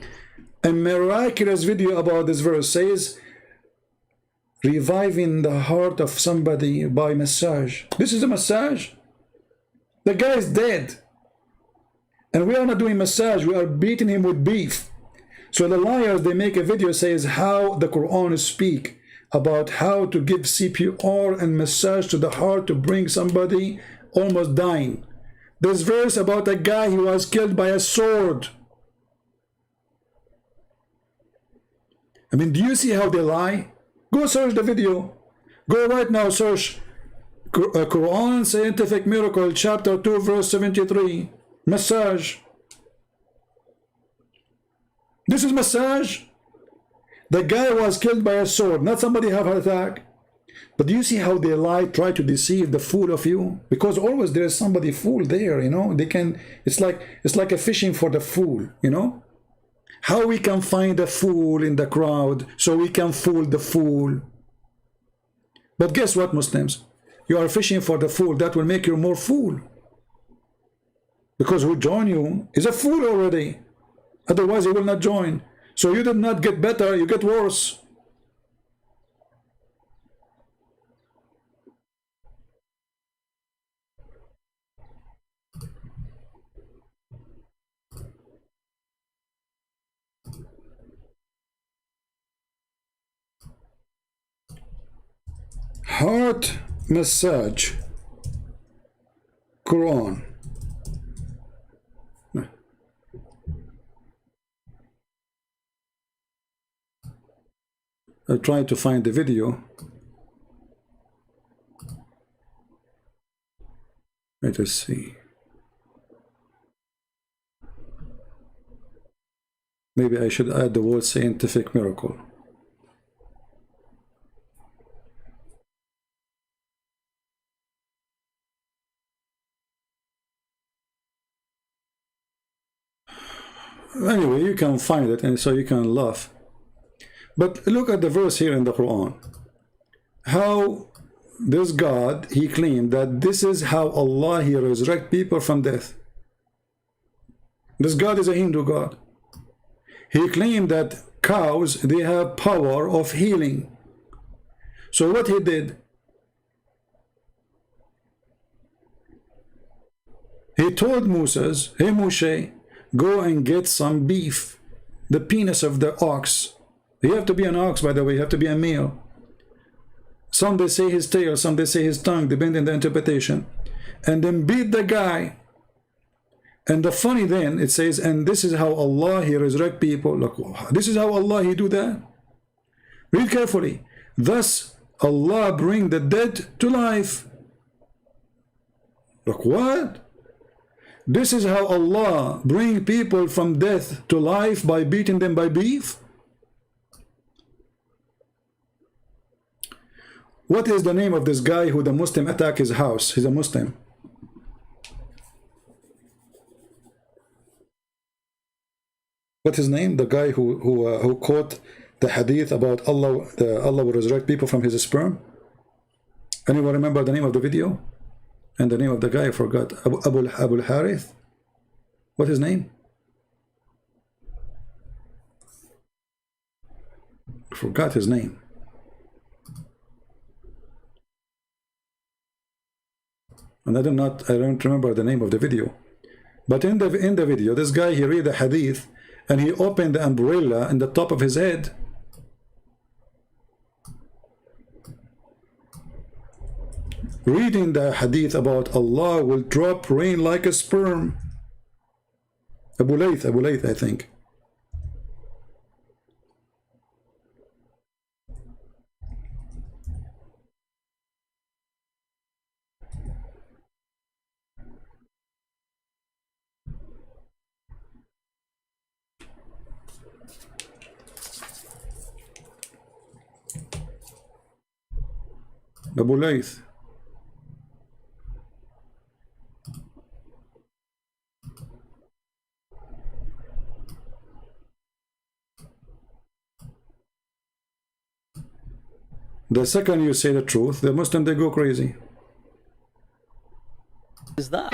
a miraculous video about this verse, says, reviving the heart of somebody by massage. This is a massage. The guy is dead. And we are not doing massage, we are beating him with beef. So the liars, they make a video says how the Quran speak. about how to give CPR and massage to the heart to bring somebody almost dying. There's verse about a guy who was killed by a sword. I mean, do you see how they lie? Go search the video. Go right now, search Quran Scientific Miracle, chapter 2, verse 73. Massage. This is massage. The guy was killed by a sword, not somebody have heart attack. But do you see how they lie, try to deceive the fool of you? Because always there is somebody fool there, you know. They can, it's like a fishing for the fool, you know. How we can find a fool in the crowd so we can fool the fool. But guess what, Muslims? You are fishing for the fool. That will make you more fool. Because who join you is a fool already. Otherwise he will not join. So you did not get better, you get worse. Heart massage, Quran. I'll try to find the video. Let us see. Maybe I should add the word scientific miracle. Anyway, you can find it and so you can laugh. But look at the verse here in the Quran. How this God, he claimed that this is how Allah, he resurrect people from death. This God is a Hindu God. He claimed that cows, they have power of healing. So what he did? He told Moses, hey Moshe, go and get some beef, the penis of the ox. You have to be an ox, by the way, you have to be a male. Some they say his tail, some they say his tongue, depending on the interpretation. And then beat the guy. And the funny then, it says, and this is how Allah, he resurrect people. Look, this is how Allah, he do that. Read carefully. Thus, Allah bring the dead to life. Look, what? This is how Allah bring people from death to life by beating them by beef? What is the name of this guy who the Muslim attack his house? He's a Muslim. What's his name? The guy who quote the hadith about Allah will resurrect people from his sperm? Anyone remember the name of the video? And the name of the guy I forgot. Abu Harith? What's his name? I forgot his name. And I don't remember the name of the video. But in the video, this guy, he read the hadith and he opened the umbrella in the top of his head. Reading the hadith about Allah will drop rain like a sperm. Abu Layth, I think. Abu Layth. The second you say the truth, the Muslim, they go crazy. Is that?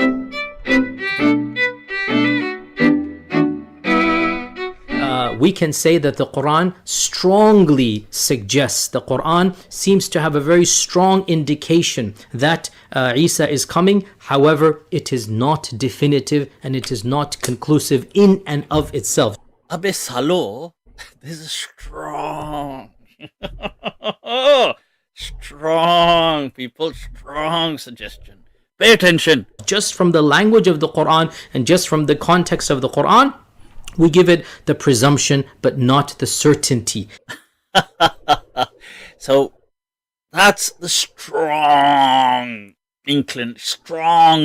We can say that the Quran strongly suggests, the Quran seems to have a very strong indication that Isa is coming. However, it is not definitive and it is not conclusive in and of itself. Abe Salo, this is strong. strong, people, strong suggestion. Pay attention. Just from the language of the Quran and just from the context of the Quran, we give it the presumption but not the certainty. So that's the strong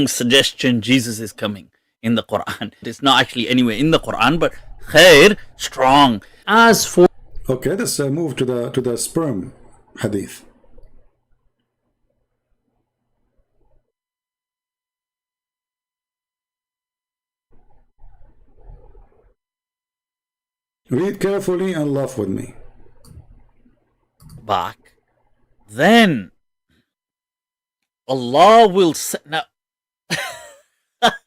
suggestion Jesus is coming in the Quran. It's not actually anywhere in the Quran, but khair, strong. As for Okay, let's move to the sperm hadith. Read carefully and laugh with me. Back, then Allah will now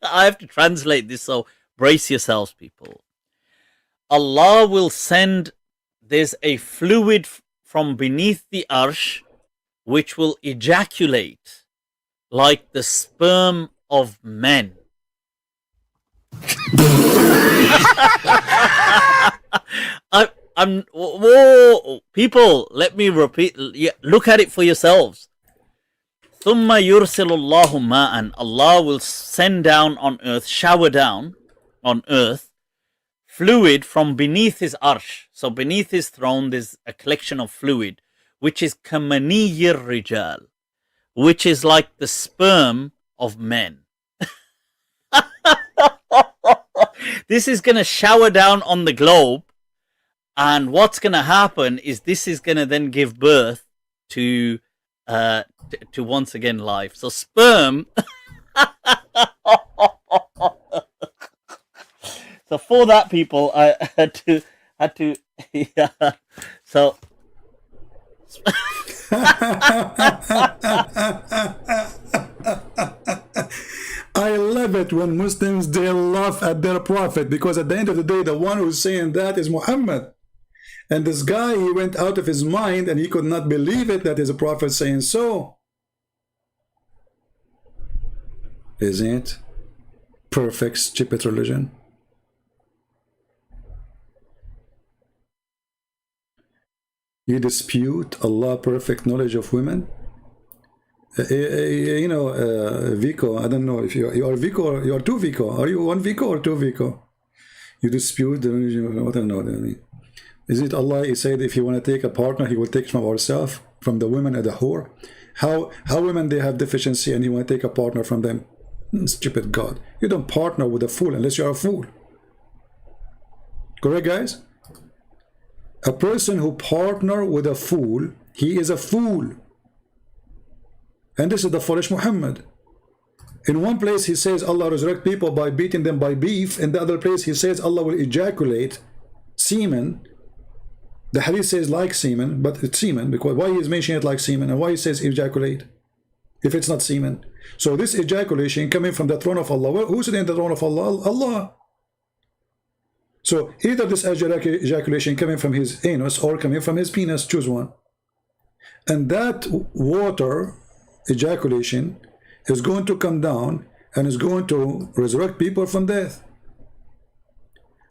I have to translate this, so brace yourselves, people. Allah will send, there's a fluid from beneath the arsh which will ejaculate like the sperm of men. Whoa, people, let me repeat. Look at it for yourselves. ثُمَّ يُرْسِلُ اللَّهُ مَاءً. Allah will send down on earth, shower down on earth, fluid from beneath his arsh. So beneath his throne there's a collection of fluid, which is كَمَنِيِّ الرِّجَالِ, which is like the sperm of men. This is going to shower down on the globe, and what's going to happen is this is going to then give birth to once again life. So sperm. So for that, people, I had to yeah. So I love it when Muslims, they laugh at their prophet, because at the end of the day, the one who's saying that is Muhammad. And this guy, he went out of his mind and he could not believe it that is a prophet saying so. Isn't it perfect, stupid religion? You dispute Allah's perfect knowledge of women? You know, Vico, I don't know if you are Vico or you are two Vico. Are you one Vico or two Vico? You dispute the religion of, I don't know. I mean, is it Allah? He said if you want to take a partner, he will take from ourselves, from the women and the whore. How women, they have deficiency and you want to take a partner from them? Stupid God. You don't partner with a fool unless you are a fool. Correct, guys? A person who partner with a fool, he is a fool. And this is the foolish Muhammad. In one place he says Allah resurrect people by beating them by beef. In the other place he says Allah will ejaculate semen. The hadith says like semen, but it's semen. Because why he is mentioning it like semen, and why he says ejaculate if it's not semen? So this ejaculation coming from the throne of Allah. Well, who's in the throne of Allah? Allah. So either this ejaculation coming from his anus or coming from his penis, choose one. And that water ejaculation is going to come down and is going to resurrect people from death.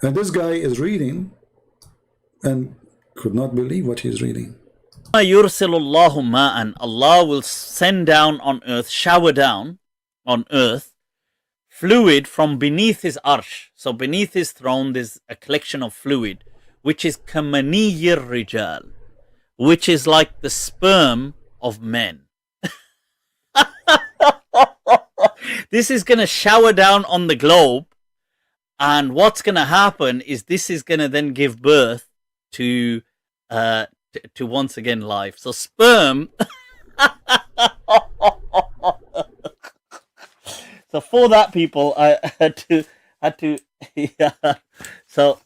And this guy is reading and could not believe what he's reading. يُرْسِلُ اللَّهُ مَاءً. Allah will send down on earth, shower down on earth, fluid from beneath his arsh. So beneath his throne there's a collection of fluid, which is كَمَنِيِّ الرِّجَالِ, which is like the sperm of men. This is going to shower down on the globe, and what's going to happen is this is going to then give birth to once again life. So sperm. So for that, people, I had to yeah. So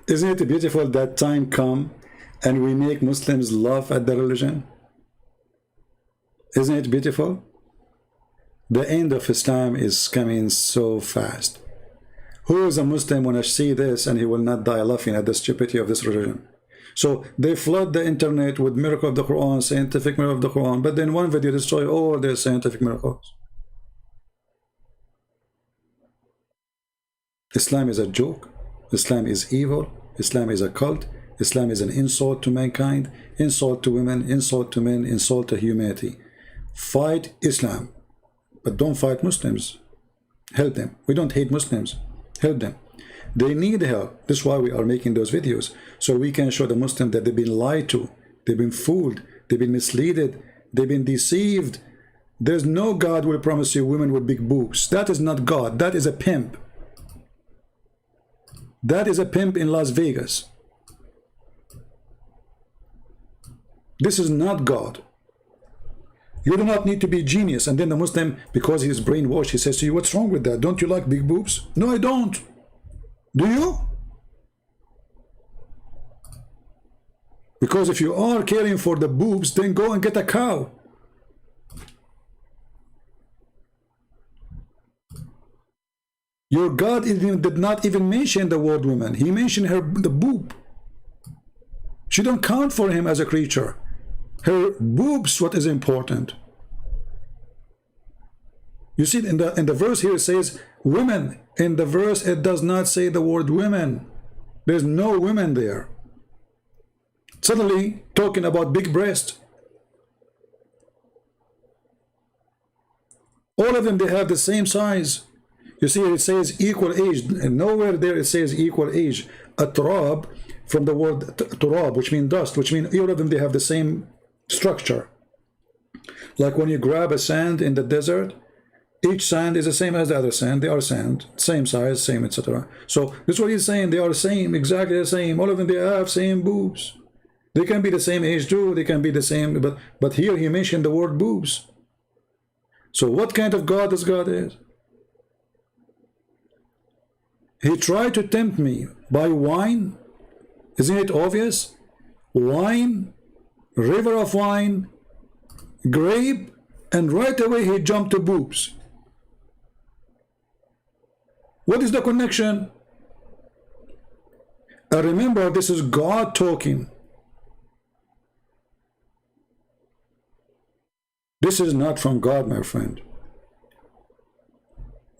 Isn't it beautiful that time come and we make Muslims laugh at the religion? Isn't it beautiful? The end of Islam is coming so fast. Who is a Muslim when I see this and he will not die laughing at the stupidity of this religion? So they flood the internet with miracle of the Quran, scientific miracle of the Quran, but then one video destroy all their scientific miracles. Islam is a joke. Islam is evil. Islam is a cult. Islam is an insult to mankind, insult to women, insult to men, insult to humanity. Fight Islam, but don't fight Muslims. Help them. We don't hate Muslims. Help them. They need help. This is why we are making those videos, so we can show the Muslims that they've been lied to, they've been fooled, they've been misled, they've been deceived. There's no God will promise you women with big boobs. That is not God. That is a pimp. That is a pimp in Las Vegas. This is not God. You do not need to be genius. And then the Muslim, because he is brainwashed, he says to you, what's wrong with that? Don't you like big boobs? No, I don't. Do you? Because if you are caring for the boobs, then go and get a cow. Your God did not even mention the word woman. He mentioned the boob. She don't count for him as a creature. Her boobs, what is important. You see, in the verse here it says women. In the verse it does not say the word women. There's no women there. Suddenly talking about big breast. All of them, they have the same size. You see, it says equal age, and nowhere there it says equal age. Atrab, from the word turab, which means dust, which means all of them, they have the same structure. Like when you grab a sand in the desert, each sand is the same as the other sand. They are sand, same size, same, etc. So this is what he's saying. They are the same, exactly the same. All of them, they have same boobs. They can be the same age too. They can be the same, but here he mentioned the word boobs. So what kind of God this God is? He tried to tempt me by wine. Isn't it obvious? Wine, river of wine, grape, and right away he jumped to boobs. What is the connection? Remember, this is God talking. This is not from God, my friend.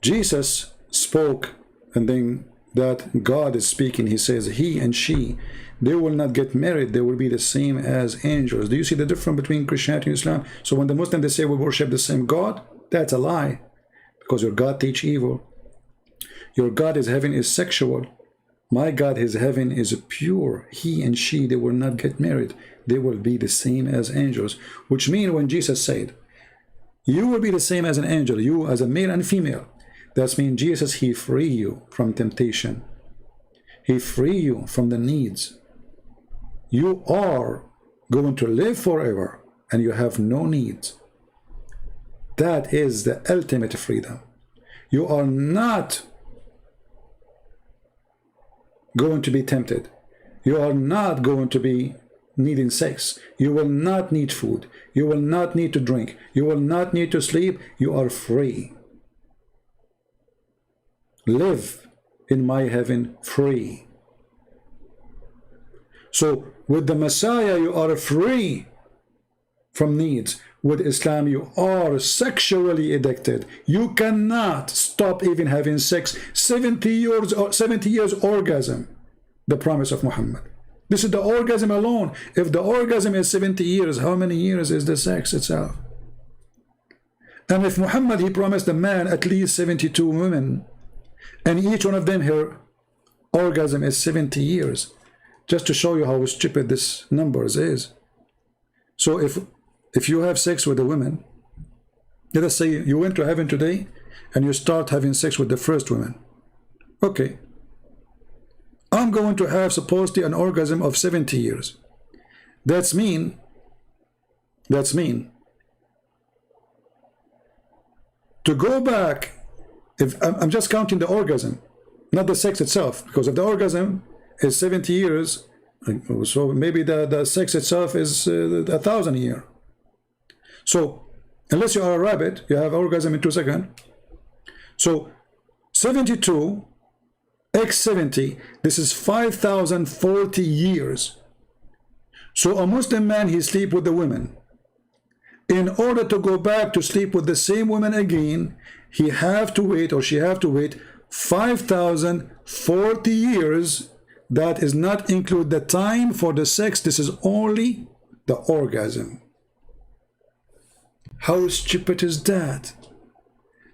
Jesus spoke, and then that God is speaking. He says he and she, they will not get married. They will be the same as angels. Do you see the difference between Christianity and Islam? So when the Muslims, they say we worship the same God, that's a lie, because your God teach evil. Your God is heaven is sexual. My God, his heaven is pure. He and she, they will not get married. They will be the same as angels, which means when Jesus said, you will be the same as an angel, you as a male and female, that means Jesus, he free you from temptation. He free you from the needs. You are going to live forever and you have no needs. That is the ultimate freedom. You are not going to be tempted. You are not going to be needing sex. You will not need food. You will not need to drink. You will not need to sleep. You are free. Live in my heaven free. So with the Messiah you are free from needs. With Islam you are sexually addicted. You cannot stop even having sex. 70 years orgasm, the promise of Muhammad. This is the orgasm alone. If the orgasm is 70 years, how many years is the sex itself? And if Muhammad, he promised a man at least 72 women, and each one of them, her orgasm is 70 years, just to show you how stupid this numbers is. So if you have sex with a woman, let us say you went to heaven today and you start having sex with the first woman. Okay, I'm going to have supposedly an orgasm of 70 years. That's mean to go back. If I'm just counting the orgasm, not the sex itself, because if the orgasm is 70 years, so maybe the sex itself is 1,000 a year. So unless you are a rabbit, you have orgasm in 2 seconds. So 72 x 70, this is 5,040 years. So a Muslim man, he sleep with the women. In order to go back to sleep with the same woman again, he have to wait, or she have to wait 5,040 years. That is not include the time for the sex. This is only the orgasm. How stupid is that?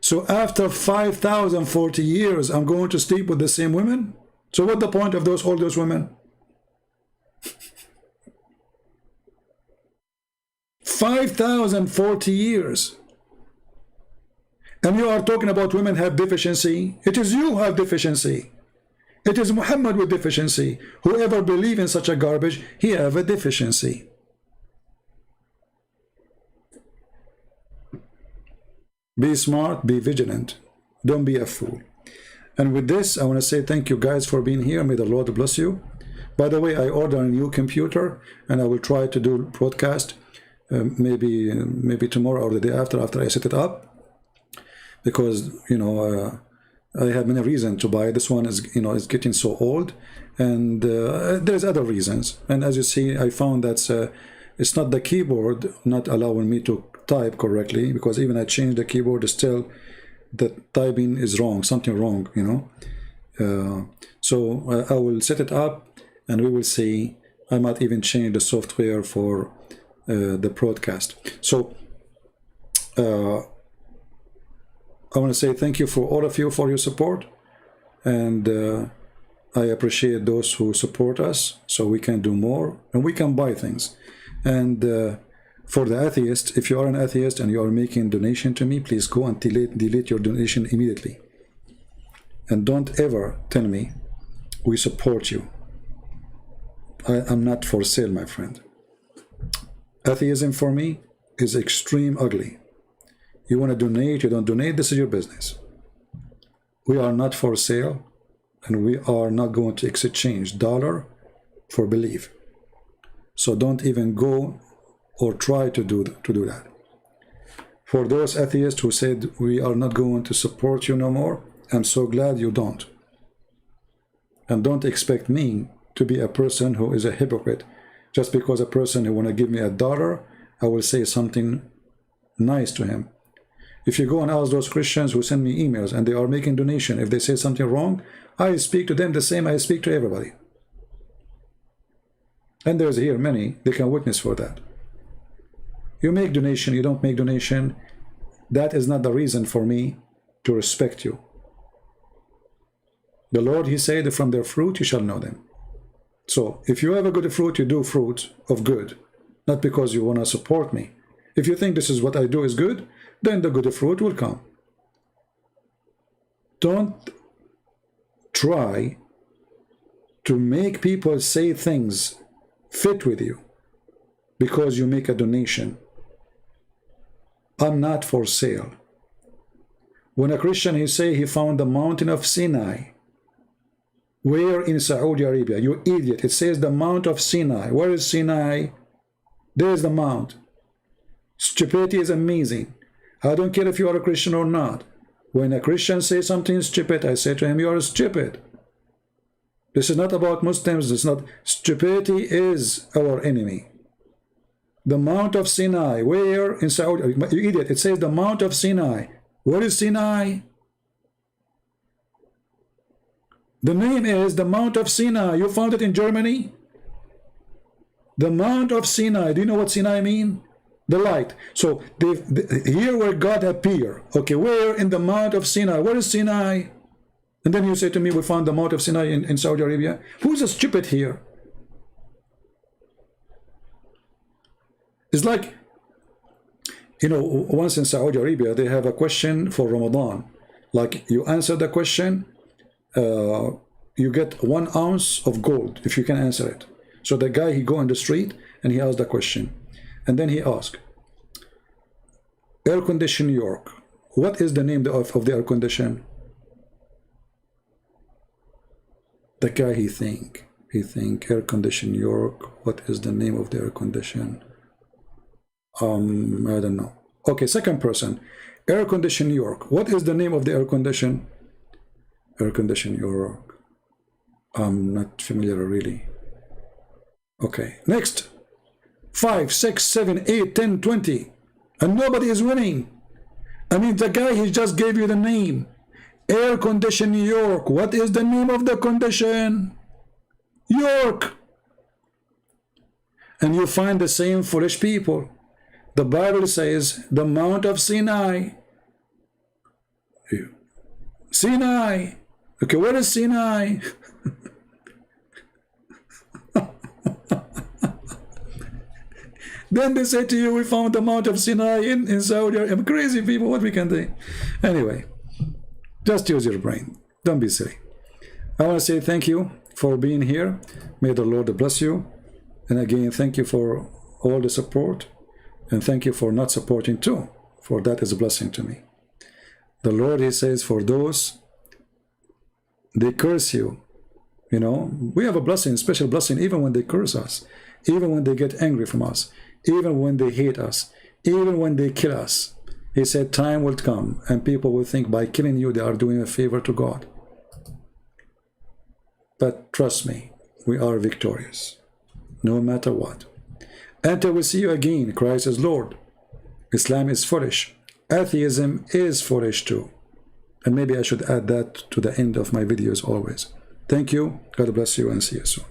So after 5,040 years, I'm going to sleep with the same women? So what's the point of all those women? 5,040 years. And you are talking about women have deficiency. It is you who have deficiency. It is Muhammad with deficiency. Whoever believes in such a garbage, he have a deficiency. Be smart, be vigilant. Don't be a fool. And with this, I want to say thank you guys for being here. May the Lord bless you. By the way, I ordered a new computer, and I will try to do podcast maybe tomorrow or the day after I set it up. Because, you know, I have many reasons to buy. This one is, you know, is getting so old, and there's other reasons. And as you see, I found that it's not the keyboard not allowing me to type correctly, because even I changed the keyboard, still the typing is wrong, something wrong, you know. So I will set it up, and we will see. I might even change the software for the broadcast. So I want to say thank you for all of you for your support, and I appreciate those who support us so we can do more and we can buy things. And for the atheist, if you are an atheist and you are making donation to me, please go and delete your donation immediately. And don't ever tell me we support you. I'm not for sale, my friend. Atheism for me is extreme ugly. You want to donate, you don't donate, this is your business. We are not for sale, and we are not going to exchange dollar for belief. So don't even go or try to do that. For those atheists who said we are not going to support you no more, I'm so glad you don't. And don't expect me to be a person who is a hypocrite. Just because a person who want to give me $1, I will say something nice to him. If you go and ask those Christians who send me emails and they are making donation, if they say something wrong, I speak to them the same I speak to everybody. And there's here many, they can witness for that. You make donation, you don't make donation, that is not the reason for me to respect you. The Lord, he said, from their fruit you shall know them. So if you have a good fruit, you do fruit of good, not because you want to support me. If you think this is what I do is good, then the good fruit will come. Don't try to make people say things fit with you because you make a donation. I'm not for sale. When a Christian, he say he found the mountain of Sinai. Where in Saudi Arabia? You idiot. It says the Mount of Sinai. Where is Sinai? There's the mount. Stupidity is amazing. I don't care if you are a Christian or not. When a Christian says something stupid, I say to him, you are stupid. This is not about Muslims. This is not. Stupidity is our enemy. The Mount of Sinai. Where in Saudi Arabia? You idiot. It says the Mount of Sinai. Where is Sinai? The name is the Mount of Sinai. You found it in Germany? The Mount of Sinai. Do you know what Sinai means? The light. So here where God appeared. Okay, where in the Mount of Sinai? Where is Sinai? And then you say to me, we found the Mount of Sinai in Saudi Arabia. Who's a stupid here? It's like, you know, once in Saudi Arabia, they have a question for Ramadan. Like, you answer the question, you get 1 ounce of gold if you can answer it. So the guy, he go on the street and he asked the question. And then he asked, air condition New York. What is the name of the air condition? The guy, he think air condition New York. What is the name of the air condition? I don't know. Okay, second person, air condition New York. What is the name of the air condition? Air condition New York. I'm not familiar really. Okay, next. 5, 6, 7, 8, 10, 20. And nobody is winning. I mean, the guy, he just gave you the name. Air condition New York. What is the name of the condition? York. And you find the same foolish people. The Bible says the Mount of Sinai. Sinai. Okay, what is Sinai? Then they say to you, we found the Mount of Sinai in Saudi Arabia. Crazy people, what we can do? Anyway, just use your brain. Don't be silly. I want to say thank you for being here. May the Lord bless you. And again, thank you for all the support. And thank you for not supporting too. For that is a blessing to me. The Lord, he says, for those, they curse you. You know, we have a blessing, special blessing, even when they curse us. Even when they get angry from us. Even when they hate us. Even when they kill us. He said, time will come and people will think by killing you, they are doing a favor to God. But trust me, we are victorious. No matter what. Until we see you again, Christ is Lord. Islam is foolish. Atheism is foolish too. And maybe I should add that to the end of my videos always. Thank you. God bless you and see you soon.